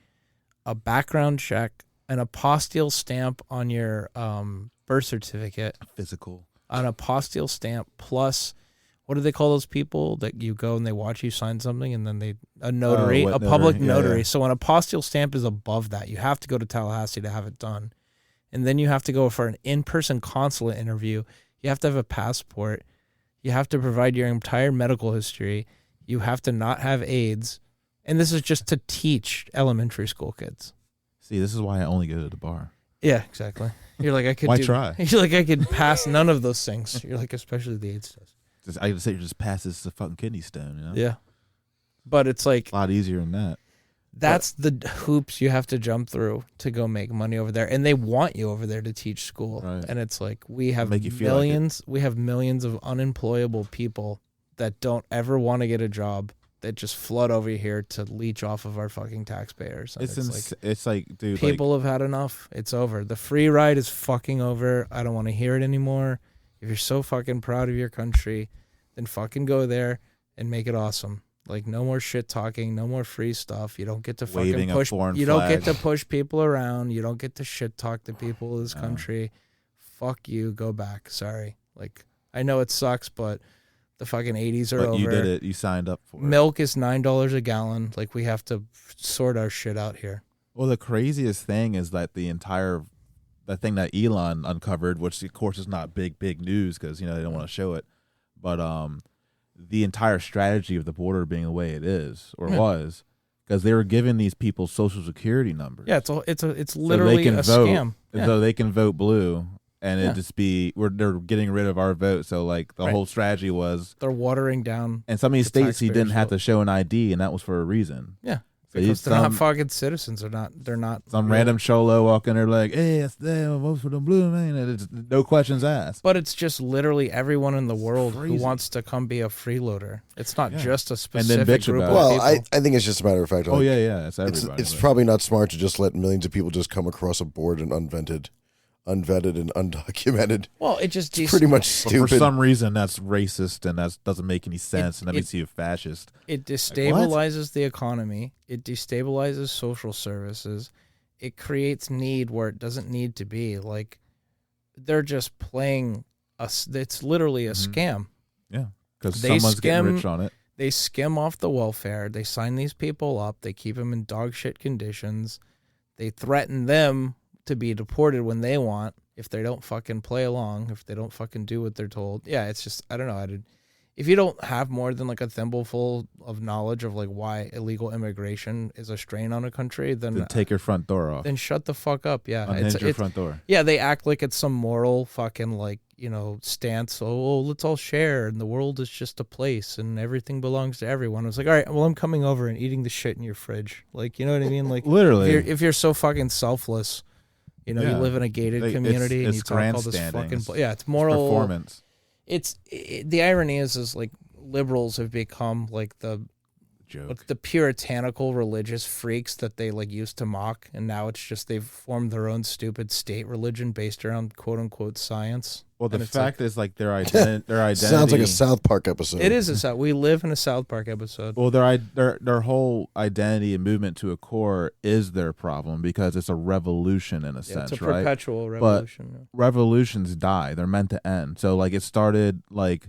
a background check, an apostille stamp on your birth certificate, Physical. an apostille stamp plus what do they call those people that you go and they watch you sign something and then a notary, what a public notary? Yeah, notary. yeah. So an apostille stamp is above that. You have to go to Tallahassee to have it done. And then you have to go for an in-person consulate interview. You have to have a passport. You have to provide your entire medical history. You have to not have AIDS. And this is just to teach elementary school kids. See, this is why I only go to the bar. Yeah, exactly. You're like, I could Why try? You're like, I could pass none of those things. You're like, especially the AIDS test. I could say just pass this a fucking kidney stone. Yeah. But it's like, A lot easier than that. that's the hoops you have to jump through to go make money over there. And they want you over there to teach school. Right. And it's like, we have Make you feel like it. millions, we have millions of unemployable people that don't ever want to get a job that just flood over here to leech off of our fucking taxpayers. And It's like, dude, people have had enough. It's over. The free ride is fucking over. I don't want to hear it anymore. If you're so fucking proud of your country, then fucking go there and make it awesome. Like, no more shit talking, no more free stuff. You don't get to fucking Waving a push. foreign You don't get flag. to push people around. You don't get to shit talk the people of this country. Fuck you. Go back. Sorry. Like, I know it sucks, but the fucking 80s are but over. you did it. You signed up for it. Milk is $9 a gallon. Like, we have to sort our shit out here. Well, the craziest thing is that the thing that Elon uncovered, which of course is not big news because they don't want to show it, but the entire strategy of the border being the way it is or was because they were giving these people social security numbers. Yeah, it's literally a scam. Yeah. So they can vote blue, and Yeah. it just be they're getting rid of our vote. So like the Right. whole strategy was, They're watering down. and some of these the states you didn't taxpayers' have vote. to show an ID, and that was for a reason. Yeah. So Because they're not fucking citizens. They're not. some real. random cholo walking there like, hey, it's them, vote for the blue man. And it's no questions asked. But it's just literally everyone in the world Crazy. who wants to come be a freeloader. It's not Yeah. just a then specific bitch group about of it. Well, people. I think it's just a matter of fact. Oh like, yeah, it's everybody. It's but- probably not smart to just let millions of people just come across a board and unvetted and undocumented. Well, it just It's pretty much But stupid. for some reason, that's racist, and that doesn't make any sense, and that makes you a fascist. it destabilizes the economy. It destabilizes social services. It creates need where it doesn't need to be. Like, they're just playing it's literally a scam. Yeah, because They someone's getting skim- rich on it. They skim off the welfare. They sign these people up. They keep them in dog shit conditions. They threaten them to be deported when they want if they don't fucking play along, if they don't fucking do what they're told. Yeah, it's just, I don't know. If you don't have more than like a thimbleful of knowledge of like why illegal immigration is a strain on a country, Then take your front door off. then shut the fuck up. Yeah, Unhinge your front door. Yeah, they act like it's some moral fucking like, stance. Oh, let's all share and the world is just a place and everything belongs to everyone. I was like, all right, well, I'm coming over and eating the shit in your fridge. Like, you know what I mean? Like, Literally. if you're so fucking selfless, you Yeah. live in a gated community and it's you talk all this grandstanding. fucking, It's- it's moral performance. The irony is like liberals have become like the joke. the puritanical religious freaks that they like used to mock, and now it's just they've formed their own stupid state religion based around quote unquote science. Well, the And it's fact like, is like their identity. Sounds like a South Park episode. it is a South. We live in a South Park episode. Well, their whole identity and movement to a core is their problem because it's a revolution in a sense, it's a right? perpetual revolution. But revolutions die; they're meant to end. So, like, it started like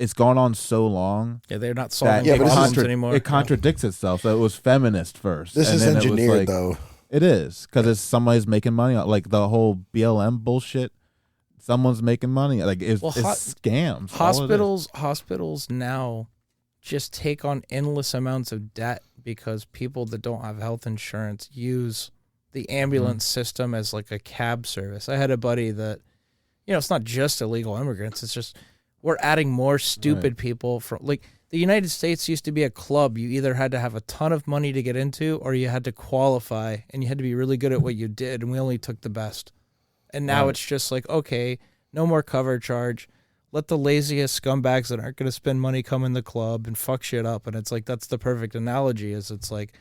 it's gone on so long. Yeah, they're not solving Yeah, but this is- problems anymore. It contradicts itself. So it was feminist first. This and is then it was, engineered, like- though. It is because it's somebody's making money. Like the whole BLM bullshit. Someone's making money. Like it's scams. Hospitals now just take on endless amounts of debt because people that don't have health insurance use the ambulance system as like a cab service. I had a buddy that, it's not just illegal immigrants. It's just we're adding more stupid people from like the United States used to be a club. You either had to have a ton of money to get into or you had to qualify and you had to be really good at what you did. And we only took the best. And now it's just like, okay, no more cover charge. Let the laziest scumbags that aren't going to spend money come in the club and fuck shit up. And it's like, that's the perfect analogy is it's like,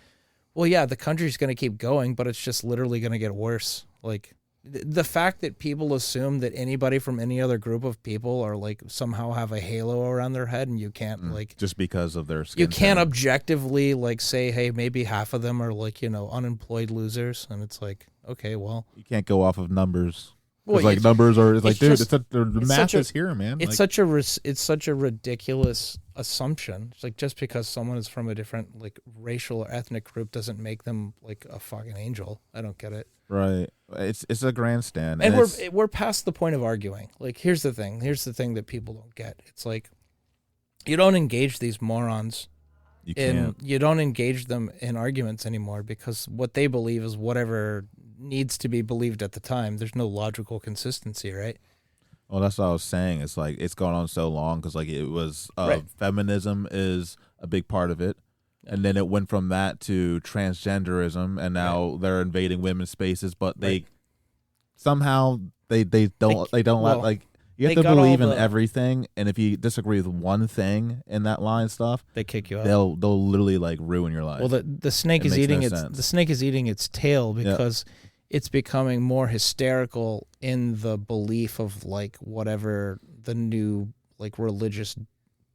well, yeah, the country's going to keep going, but it's just literally going to get worse. Like the fact that people assume that anybody from any other group of people are like somehow have a halo around their head and you can't like just because of their skin you can't tone. objectively like say, hey, maybe half of them are like, unemployed losers. And it's like, okay, well, You can't go off of numbers. Well, It's like it's- numbers are. It's like, it's dude, just- the it's math such a- is here, man. It's Like, such a ridiculous assumption. It's like just because someone is from a different like racial or ethnic group doesn't make them like a fucking angel. I don't get it. right. It's a grandstand, And it's- we're past the point of arguing. Like here's the thing. Here's the thing that people don't get. It's like you don't engage these morons you can't. you don't engage them in arguments anymore because what they believe is whatever needs to be believed at the time. There's no logical consistency, right? Well, that's what I was saying. It's like it's gone on so long because like it was Right. feminism is a big part of it, and then it went from that to transgenderism, and now they're invading women's spaces. But they somehow they don't well, like you have they to got believe all in the- everything, and if you disagree with one thing in that line of stuff, They kick you out. they'll literally like ruin your life. Well, the snake It is makes eating no its sense. the snake is eating its tail because it's becoming more hysterical in the belief of like whatever the new like religious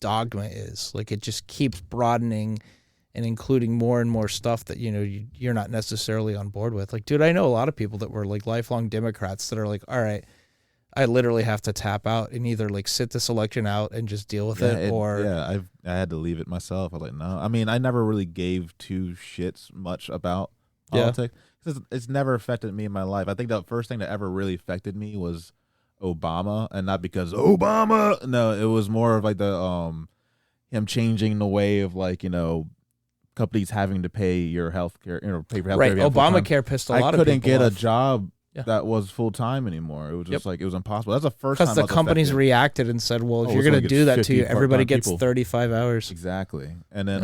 dogma is. Like it just keeps broadening and including more and more stuff that you're not necessarily on board with. Like, dude, I know a lot of people that were like lifelong Democrats that are like, all right, I literally have to tap out and either like sit this election out and just deal with it, or I had to leave it myself. I was like, no. I mean, I never really gave two shits much about politics. It's never affected me in my life. I think the first thing that ever really affected me was Obama, and not because Obama. No, it was more of like the him changing the way of like companies having to pay your health care, pay for health right. care. Obamacare pissed a lot I of couldn't people get off. a job Yeah. that was full time anymore. It was just like it was impossible. That's the first time Because the I was companies affected. reacted and said, well, if Oh, you're it's going gonna to get do that to 50 you, everybody part-time gets people. 35 hours. Exactly. And then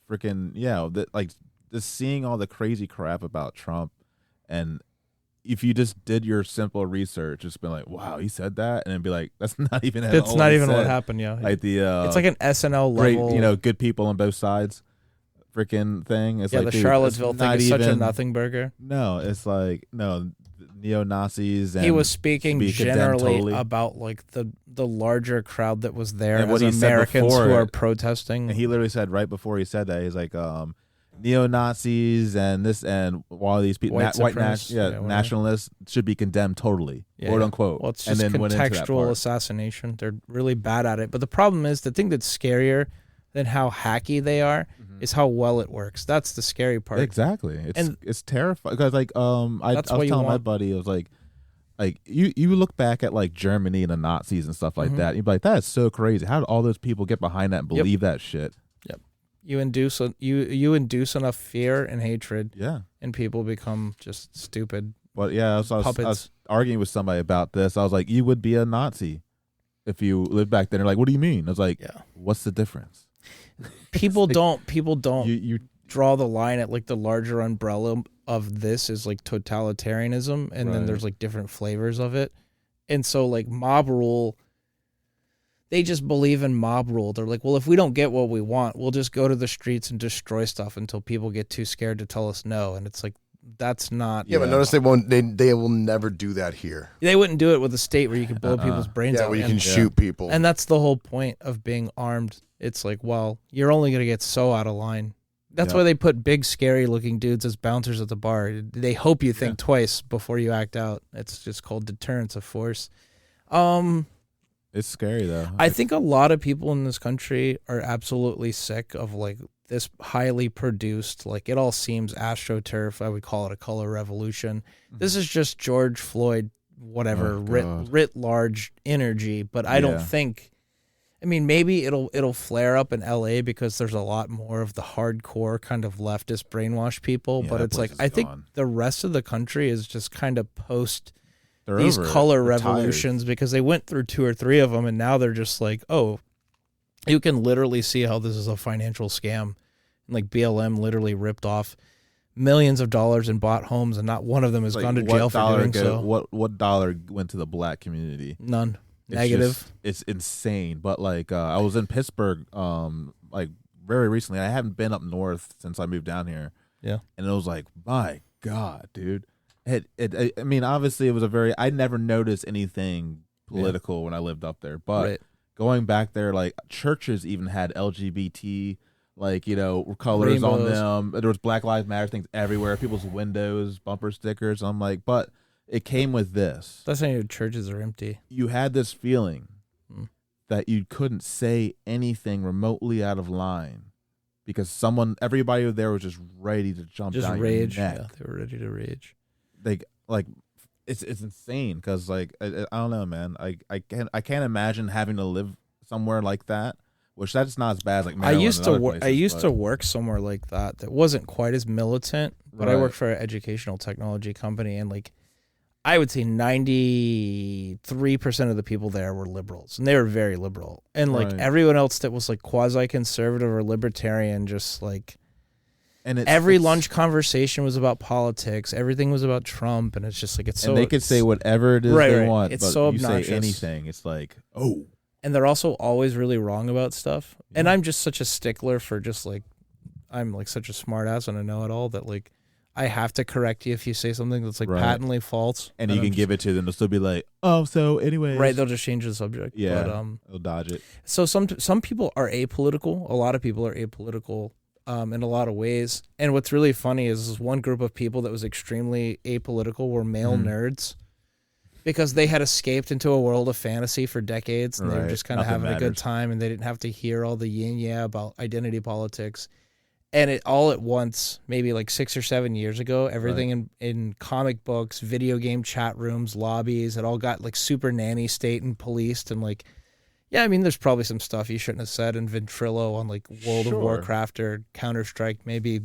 freaking like just seeing all the crazy crap about Trump, and if you just did your simple research, just been like, wow, he said that, and then be like, that's not even That's all not he even what said. happened, yeah. Like the It's like an SNL great, level. good people on both sides freaking thing. It's yeah, like, the dude, Charlottesville it's thing not is such a even- nothing burger. No, it's like neo-Nazis, and He was speaking should be condemned generally totally. about like the larger crowd that was there And what as he said Americans before who are it- protesting. And he literally said right before he said that, he's like, neo-Nazis and this and all these people, White supremacists, whatever. nationalists should be condemned totally, Yeah, quote yeah. unquote. Well, it's and just then went into that contextual part. assassination. They're really bad at it. But the problem is the thing that's scarier than how hacky they are is how well it works. That's the scary part. Exactly. It's terrifying because I That's was what you telling my want. buddy, I was like you look back at like Germany and the Nazis and stuff like Mhm. that, and you'd be like, that's so crazy. How did all those people get behind that and Yep. believe that shit? Yep. You induce enough fear and hatred, Yeah. and people become just stupid. But yeah, I was Puppets. arguing with somebody about this. I was like, you would be a Nazi if you lived back then. They're like, what do you mean? I was like, Yeah. what's the difference? People like- don't You draw the line at like the larger umbrella of this is like totalitarianism, and then Right. there's like different flavors of it. And so like mob rule, they just believe in mob rule. They're like, well, if we don't get what we want, we'll just go to the streets and destroy stuff until people get too scared to tell us no. And it's like, that's not. Yeah, but notice they won't. They will never do that here. They wouldn't do it with a state where you can blow people's brains out. Yeah, where you can shoot people. And that's the whole point of being armed. It's like, well, you're only going to get so out of line. That's why they put big, scary-looking dudes as bouncers at the bar. They hope you think twice before you act out. It's just called deterrence of force. It's scary though. I think a lot of people in this country are absolutely sick of like this highly produced, like it all seems astroturf. I would call it a color revolution. This is just George Floyd, whatever, writ large energy. But I don't think. I mean, maybe it'll flare up in LA because there's a lot more of the hardcore kind of leftist brainwash people. But it's like I think the rest of the country is just kind of post. These color revolutions because they went through 2 or 3 of them and now they're just like, oh, you can literally see how this is a financial scam. And like BLM literally ripped off millions of dollars and bought homes and not one of them has gone to jail for doing so. What dollar went to the black community? None. Negative. It's insane. But like I was in Pittsburgh like very recently. I haven't been up north since I moved down here. Yeah. And it was like, my God, dude. I mean, obviously, it was I never noticed anything political when I lived up there. But going back there, like, churches even had LGBT, like, colors Rainbows on them. There was Black Lives Matter things everywhere, people's windows, bumper stickers. I'm like, but it came with this. That's not even churches are empty. You had this feeling that you couldn't say anything remotely out of line because everybody there was just ready to jump down rage. your neck. Yeah, they were ready to rage. It's insane because I don't know, man. I can't imagine having to live somewhere like that. Which that's not as bad as like Maryland I used to work somewhere like that wasn't quite as militant, but I worked for an educational technology company and like I would say 93% of the people there were liberals and they were very liberal and like everyone else that was like quasi conservative or libertarian just like. And every lunch conversation was about politics. Everything was about Trump, and it's just like and they could say whatever it is they want. It's but so you obnoxious. say anything, it's like, oh. And they're also always really wrong about stuff. Yeah. And I'm just such a stickler for just like, I'm like such a smart ass and I know it all that like, I have to correct you if you say something that's like patently false. And you can give it to them. They'll still be like, oh, so anyway. Right, they'll just change the subject. Yeah, but, they'll dodge it. So some people are apolitical. A lot of people are apolitical. In a lot of ways. And what's really funny is one group of people that was extremely apolitical were male nerds because they had escaped into a world of fantasy for decades and they were just kind of having a good time and they didn't have to hear all the yin-yang about identity politics. And it all at once, maybe like 6 or 7 years ago, everything in comic books, video game chat rooms, lobbies, it all got like super nanny state and policed and like, yeah, I mean, there's probably some stuff you shouldn't have said in Ventrilo on like World of Warcraft or Counter-Strike maybe,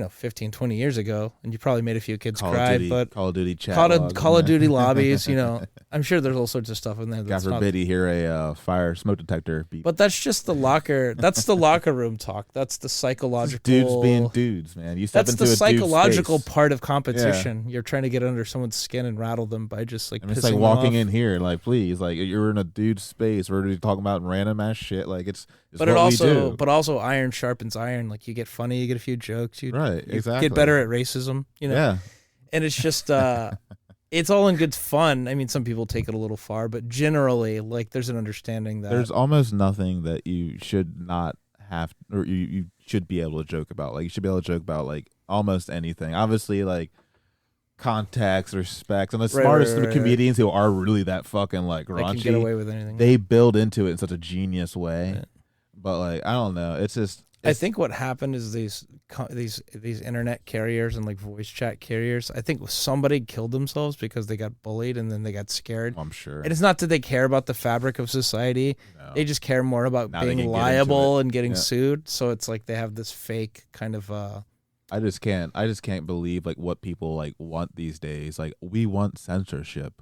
15, 20 years ago. And you probably made a few kids cry. But Call of Duty chat Call of Duty lobbies, I'm sure there's all sorts of stuff in there. God forbid you hear a fire smoke detector beep. But that's just the locker. That's the locker room talk. That's the psychological. Dudes being dudes, man. You step that's into the a psychological dude's part of competition. Yeah. You're trying to get under someone's skin and rattle them by just like. It's like walking in here, like please, like you're in a dude's space. We're talking about random ass shit. Like it's but what we do. But also iron sharpens iron. Like you get funny, you get a few jokes. You exactly. Get better at racism. Yeah. And it's just. It's all in good fun. I mean, some people take it a little far, but generally, like, there's an understanding that there's almost nothing that you should not have, or you should be able to joke about. Like, you should be able to joke about like almost anything. Obviously, like context, respect, and the smartest comedians who are really that fucking like raunchy, they can get away with anything. They build into it in such a genius way. Right. But like, I don't know. It's just. I think what happened is these internet carriers and like voice chat carriers, I think somebody killed themselves because they got bullied and then they got scared. I'm sure. And it's not that they care about the fabric of society. No. They just care more about being liable and getting sued. So it's like they have this fake kind of I just can't believe like what people like want these days. Like we want censorship.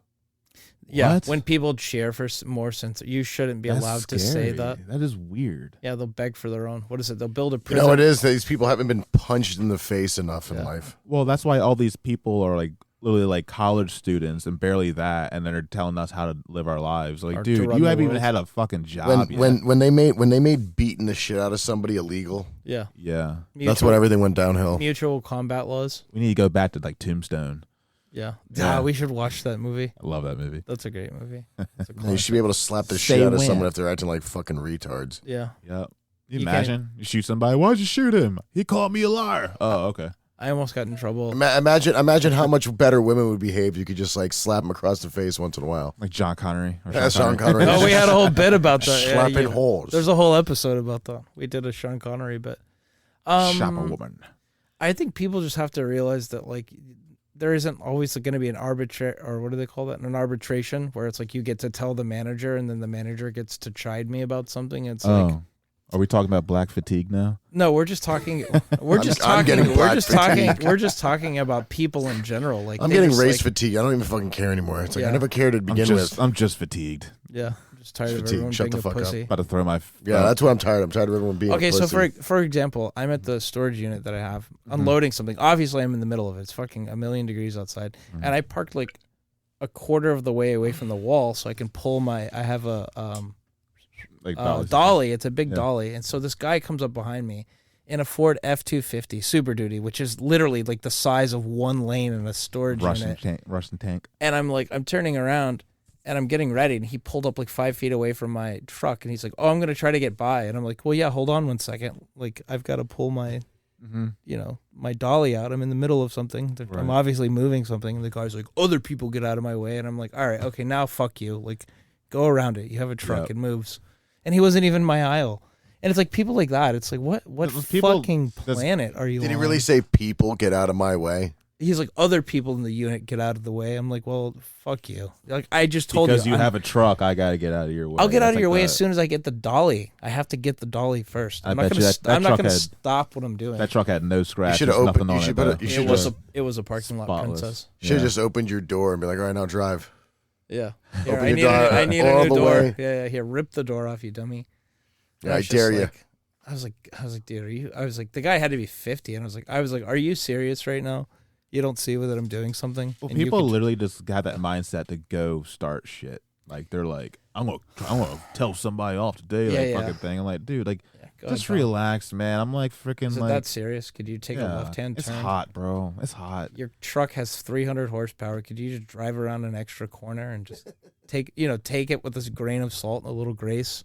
Yeah, what? When people cheer for more censor, you shouldn't be allowed to say that. That is weird. Yeah, they'll beg for their own. What is it? They'll build a prison. It is. These people haven't been punched in the face enough in life. Well, that's why all these people are like literally like college students and barely that, and then they're telling us how to live our lives. Like, Or to dude, run you the haven't even world. had a fucking job yet. When they made beating the shit out of somebody illegal, Yeah. Yeah, that's when everything went downhill. Mutual combat laws. we need to go back to like Tombstone. Yeah. Yeah. We should watch that movie. I love that movie. That's a great movie. That's a You classic. should be able to slap the Say shit out of when. someone if they're acting like fucking retards. Yeah. Yep. You You imagine you shoot somebody. Why'd you shoot him? He called me a liar. Oh, okay. I almost got in trouble. Imagine how much better women would behave if you could just like slap them across the face once in a while. Like John Connery. Or Yeah, Sean Connery. Oh, we had a whole bit about that. Yeah, Slapping you- whores. There's a whole episode about that. We did a Sean Connery bit. Shop a woman. I think people just have to realize that like there isn't always going to be an or what do they call that? An arbitration where it's like you get to tell the manager and then the manager gets to chide me about something. It's like Are we talking about black fatigue now? no, we're just talking. We're just I'm talking. getting We're black just talking. fatigue. We're just talking about people in general. Like I'm they getting just, race like, fatigue. I don't even fucking care anymore. It's like I Yeah. never cared to begin with. I'm just fatigued. Yeah, I'm just tired of Fatigue. everyone Shut being the a fuck up. pussy. About to throw my. Yeah, that's what I'm tired of. I'm tired of everyone being. Okay, a so pussy. for example, I'm at the storage unit that I have, unloading something. Obviously, I'm in the middle of it. It's fucking a million degrees outside, and I parked like a quarter of the way away from the wall, so I can pull my. I have a like dolly. It's a big Yeah. dolly, and so this guy comes up behind me in a Ford F-250 Super Duty, which is literally like the size of one lane in a storage unit. Russian tank. And I'm turning around and I'm getting ready, and he pulled up like 5 feet away from my truck, and he's like, "Oh, I'm gonna try to get by," and I'm like, "Well, yeah, hold on 1 second. Like, I've got to pull my, my dolly out. I'm in the middle of something. I'm Right. obviously moving something." And the guy's like, "Other people get out of my way," and I'm like, "All right, okay, now fuck you. Like, go around it. You have a truck. Yep. It moves." And he wasn't even in my aisle. And it's like people like that. It's like, what Those people- fucking that's- planet are you Did he on? really say people get out of my way? He's like, other people in the unit get out of the way. I'm like, well, fuck you. Like, I just told Because you I'm- have a truck, I gotta get out of your way. I'll get out That's of your like way that. as soon as I get the dolly. I have to get the dolly first. I I'm not bet gonna. you that I'm not truck gonna had- stop what I'm doing. That truck had no scratches, should've opened- nothing you on should it. put though. it- you it should was just- it was a parking lot Spotless. princess. Should have Yeah. just opened your door and be like, all right, now drive. Yeah. Here, Open I your need, door I need all a new the door. way. Yeah, here, rip the door off, you dummy. And Yeah, I was just dare you. like- I was like, dude, are you? I was like, the guy had to be 50, and I was like, are you serious right now? You don't see that I'm doing something. Well, And you people could- literally just have that mindset to go start shit. Like they're like, I'm gonna tell somebody off today, Yeah, like yeah. fucking thing. I'm like, dude, like Yeah, go just ahead, pal. relax, man. I'm like freaking Is it like that serious? Could you take a left-hand it's turn? hot, bro. It's hot. Your truck has 300 horsepower. Could you just drive around an extra corner and just take it with this grain of salt and a little grace,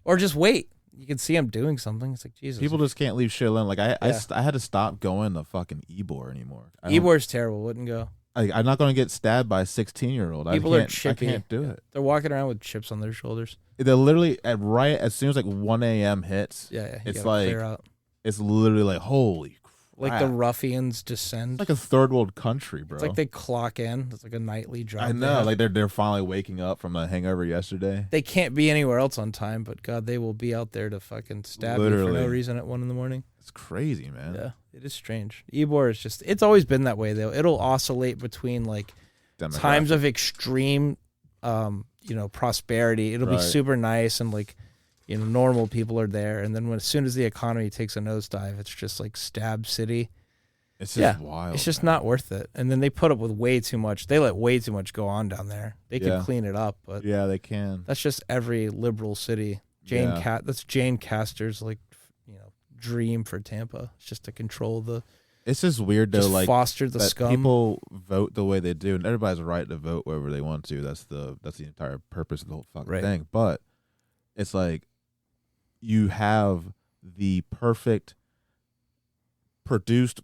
or just wait? You can see I'm doing something. It's like Jesus. People just can't leave shit alone. Like I Yeah. had to stop going to fucking Ebor anymore. I don't- Ebor's terrible. Wouldn't go. I'm not gonna get stabbed by a 16-year-old. People are chippy. I can't do it. They're walking around with chips on their shoulders. They're literally right as soon as like 1 a.m. hits. Yeah, you it's gotta like clear out. it's literally like holy Like crap. the ruffians descend. It's like a third world country, bro. It's like they clock in. It's like a nightly job. I they know, have. like they're finally waking up from a hangover yesterday. They can't be anywhere else on time, but God, they will be out there to fucking stab you for Literally. no reason at 1 a.m. It's crazy, man. Yeah, it is strange. Ebor is just, it's always been that way though. It'll oscillate between like times of extreme, prosperity. It'll be Right. super nice and like, normal people are there. And then as soon as the economy takes a nosedive, it's just like stab city. It's just wild. It's just man. not worth it. And then they put up with way too much. They let way too much go on down there. They could Yeah. clean it up, but Yeah, they can. that's just every liberal city. Yeah. That's Jane Castor's dream for Tampa. It's just to control It's just weird though, just like foster the that scum. people vote the way they do, and everybody's right to vote wherever they want to. That's the entire purpose of the whole fucking Right. thing. But it's like you have the perfect produced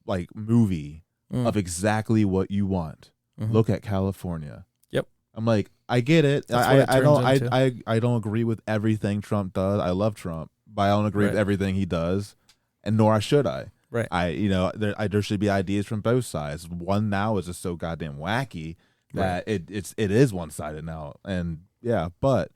like movie of exactly what you want. Mhm. Look at California. Yep. I'm like, I get it. That's what it I don't turns into. I don't agree with everything Trump does. I love Trump, but I don't agree with Right. everything he does, and nor should I. Right. There should be ideas from both sides. One now is just so goddamn wacky that it is one sided now, and yeah, but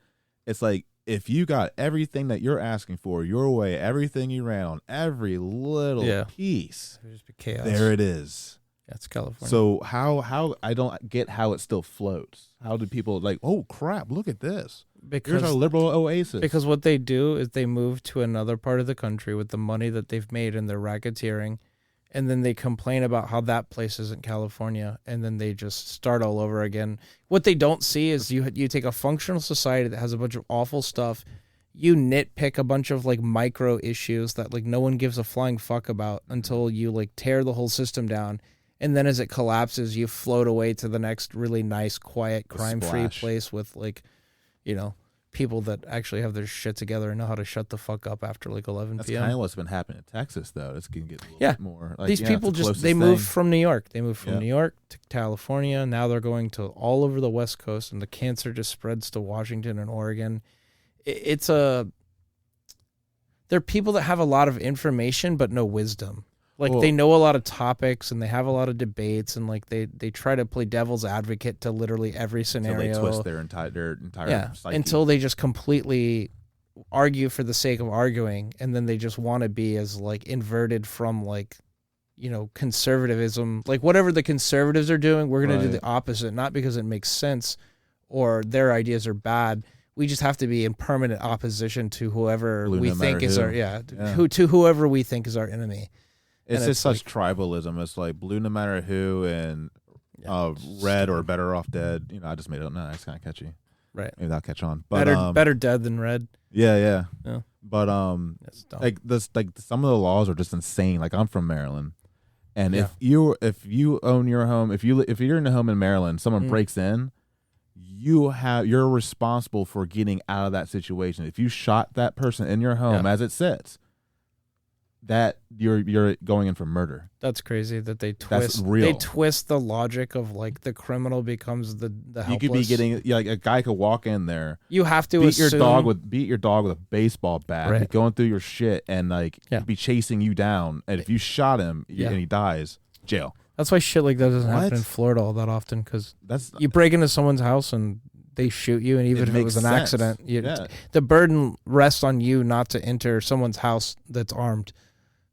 it's like if you got everything that you're asking for your way, everything you ran on, every little piece, There's just be chaos. there it is. That's California. So how I don't get how it still floats. How do people like? Oh crap! Look at this. Here's our liberal oasis. Because what they do is they move to another part of the country with the money that they've made in their racketeering, and then they complain about how that place isn't California, and then they just start all over again. What they don't see is you take a functional society that has a bunch of awful stuff, you nitpick a bunch of like micro issues that like no one gives a flying fuck about until you like tear the whole system down, and then as it collapses, you float away to the next really nice, quiet, crime-free place with like, you know, people that actually have their shit together and know how to shut the fuck up after like 11 That's p.m. kind of what's been happening in Texas, though. It's going to get a little bit more. Like, These people it's the just, they closest moved thing. from New York. They moved from New York to California. Now they're going to all over the West Coast, and the cancer just spreads to Washington and Oregon. They're people that have a lot of information but no wisdom. Like, they know a lot of topics, and they have a lot of debates, and like they try to play devil's advocate to literally every scenario. Until they twist their entire psyche. Until they just completely argue for the sake of arguing, and then they just want to be as like inverted from like, you know, conservatism. Like whatever the conservatives are doing, we're going to do the opposite, not because it makes sense or their ideas are bad. We just have to be in permanent opposition to whoever we think is our whoever we think is our enemy. It's just such tribalism. It's like blue no matter who, and red or better off dead. You know, I just made it up. No, that's kind of catchy. Right. Maybe that'll catch on. But better dead than red. Yeah. Yeah. But like this, like some of the laws are just insane. Like I'm from Maryland, and if you own your home, if you're in a home in Maryland, someone breaks in, you're responsible for getting out of that situation. If you shot that person in your home as it sits, that you're going in for murder. That's crazy that they twist. That's real. They twist the logic of like the criminal becomes the helpless. You could be getting like a guy could walk in there. You have to beat your dog with a baseball bat, be going through your shit, and like be chasing you down. And if you shot him and he dies, jail. That's why shit like that doesn't happen in Florida all that often, because you break into someone's house and they shoot you, and even if it was an accident, the burden rests on you not to enter someone's house that's armed.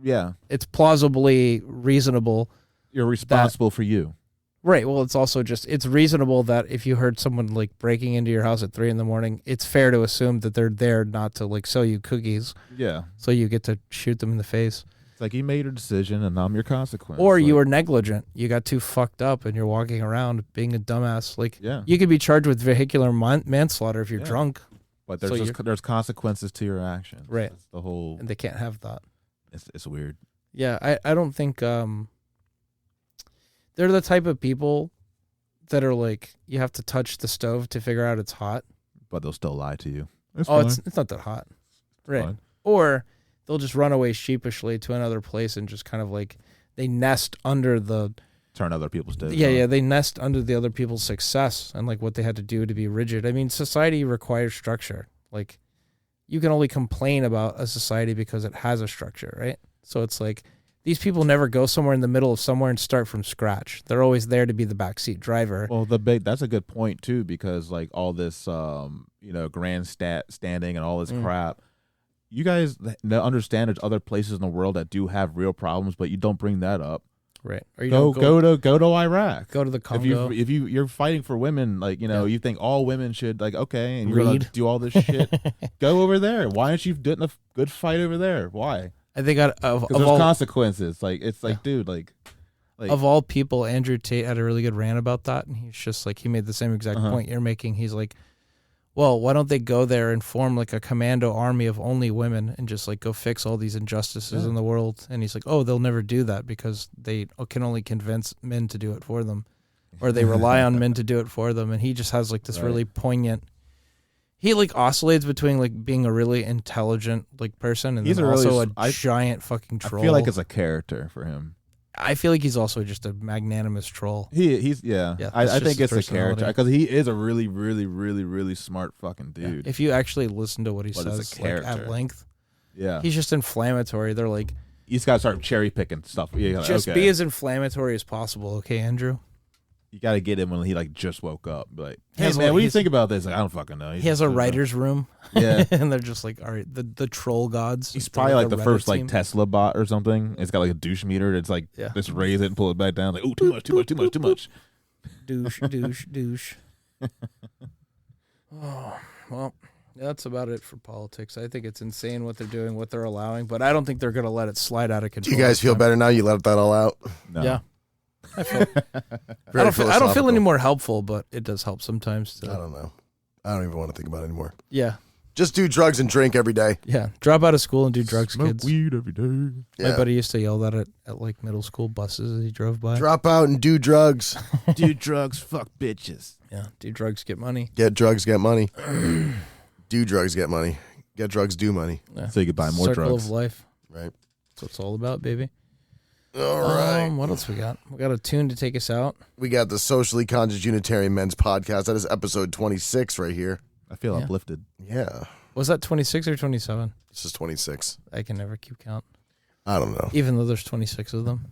Yeah. It's plausibly reasonable. You're responsible for you. Right. Well, it's also just, it's reasonable that if you heard someone like breaking into your house at 3 a.m, it's fair to assume that they're there not to like sell you cookies. Yeah. So you get to shoot them in the face. It's like you made a decision and I'm your consequence. Or you were negligent. You got too fucked up and you're walking around being a dumbass. Like, you could be charged with vehicular manslaughter if you're drunk. But there's consequences to your actions. Right. That's the whole. And they can't have that. It's weird. Yeah, I don't think they're the type of people that are like, you have to touch the stove to figure out it's hot. But they'll still lie to you. It's not that hot. Right. Fine. Or they'll just run away sheepishly to another place and just kind of like, they nest under the... Turn other people's days. Yeah, they nest under the other people's success and like what they had to do to be rigid. I mean, society requires structure. Like, you can only complain about a society because it has a structure, right? So it's like these people never go somewhere in the middle of somewhere and start from scratch. They're always there to be the backseat driver. Well, that's a good point too, because like all this, standing and all this crap, you guys understand there's other places in the world that do have real problems, but you don't bring that up. Right. Or you go to Iraq. Go to the Congo. If you're fighting for women, like, you think all women should, like, okay, and you're Read. gonna do all this shit. Go over there. Why aren't you doing a good fight over there? Why? I think because there's consequences. Like, it's like, dude, like of all people, Andrew Tate had a really good rant about that, and he's just like, he made the same exact point you're making. He's like, well, why don't they go there and form like a commando army of only women and just like go fix all these injustices in the world? And he's like, oh, they'll never do that because they can only convince men to do it for them, or they rely on men to do it for them. And he just has like this really poignant. He like oscillates between like being a really intelligent like person and then also a giant fucking troll. I feel like it's a character for him. I feel like he's also just a magnanimous troll. He's I think it's a character because he is a really, really, really, really smart fucking dude. Yeah. If you actually listen to what he says like, at length, he's just inflammatory. They're like, he's got to start cherry picking stuff. Be as inflammatory as possible, okay, Andrew? You got to get him when he like just woke up. Like, hey man, what do you think about this? Like, I don't fucking know. He has a writer's room. Yeah, and they're just like, all right, the troll gods. He's probably like the first like Tesla bot or something. It's got like a douche meter. It's like just raise it and pull it back down. Like, oh, too much. Douche. Oh, well, That's about it for politics. I think it's insane what they're doing, what they're allowing, but I don't think they're going to let it slide out of Do control. you guys feel better now? You let that all out? No. Yeah. I don't feel any more helpful, but it does help sometimes. I don't know. I don't even want to think about it anymore. Yeah. Just do drugs and drink every day. Yeah. Drop out of school and do drugs, Smoke kids. weed every day. My buddy used to yell that at like middle school buses as he drove by. Drop out and do drugs. Do drugs, fuck bitches. Yeah. Do drugs, get money. Get drugs, get money. Do drugs, get money. Get drugs, do money. Yeah. So you could buy more Circle drugs. of life. Right. That's what it's all about, baby. All right. What else we got? We got a tune to take us out. We got the Socially Conscious Unitarian Men's Podcast. That is episode 26 right here. I feel uplifted. Yeah. Was that 26 or 27? This is 26. I can never keep count. I don't know. Even though there's 26 of them.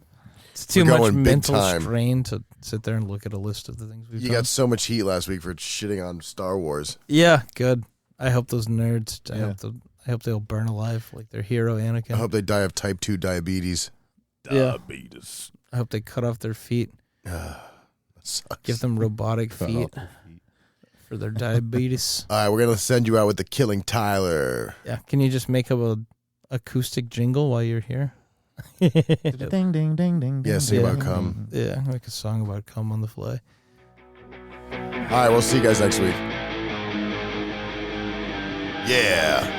It's too We're much going big mental time. strain to sit there and look at a list of the things we've You done. got so much heat last week for shitting on Star Wars. Yeah, good. I hope those nerds, Yeah. I hope they'll burn alive like their hero Anakin. I hope they die of type 2 diabetes. Yeah. Diabetes. I hope they cut off their feet. That sucks. Give them robotic feet for their diabetes. All right, we're going to send you out with the Killing Tyler. Yeah, can you just make up a acoustic jingle while you're here? Ding, ding, ding, ding. Yeah, sing Yeah. about cum. Yeah, make a song about cum on the fly. All right, we'll see you guys next week. Yeah.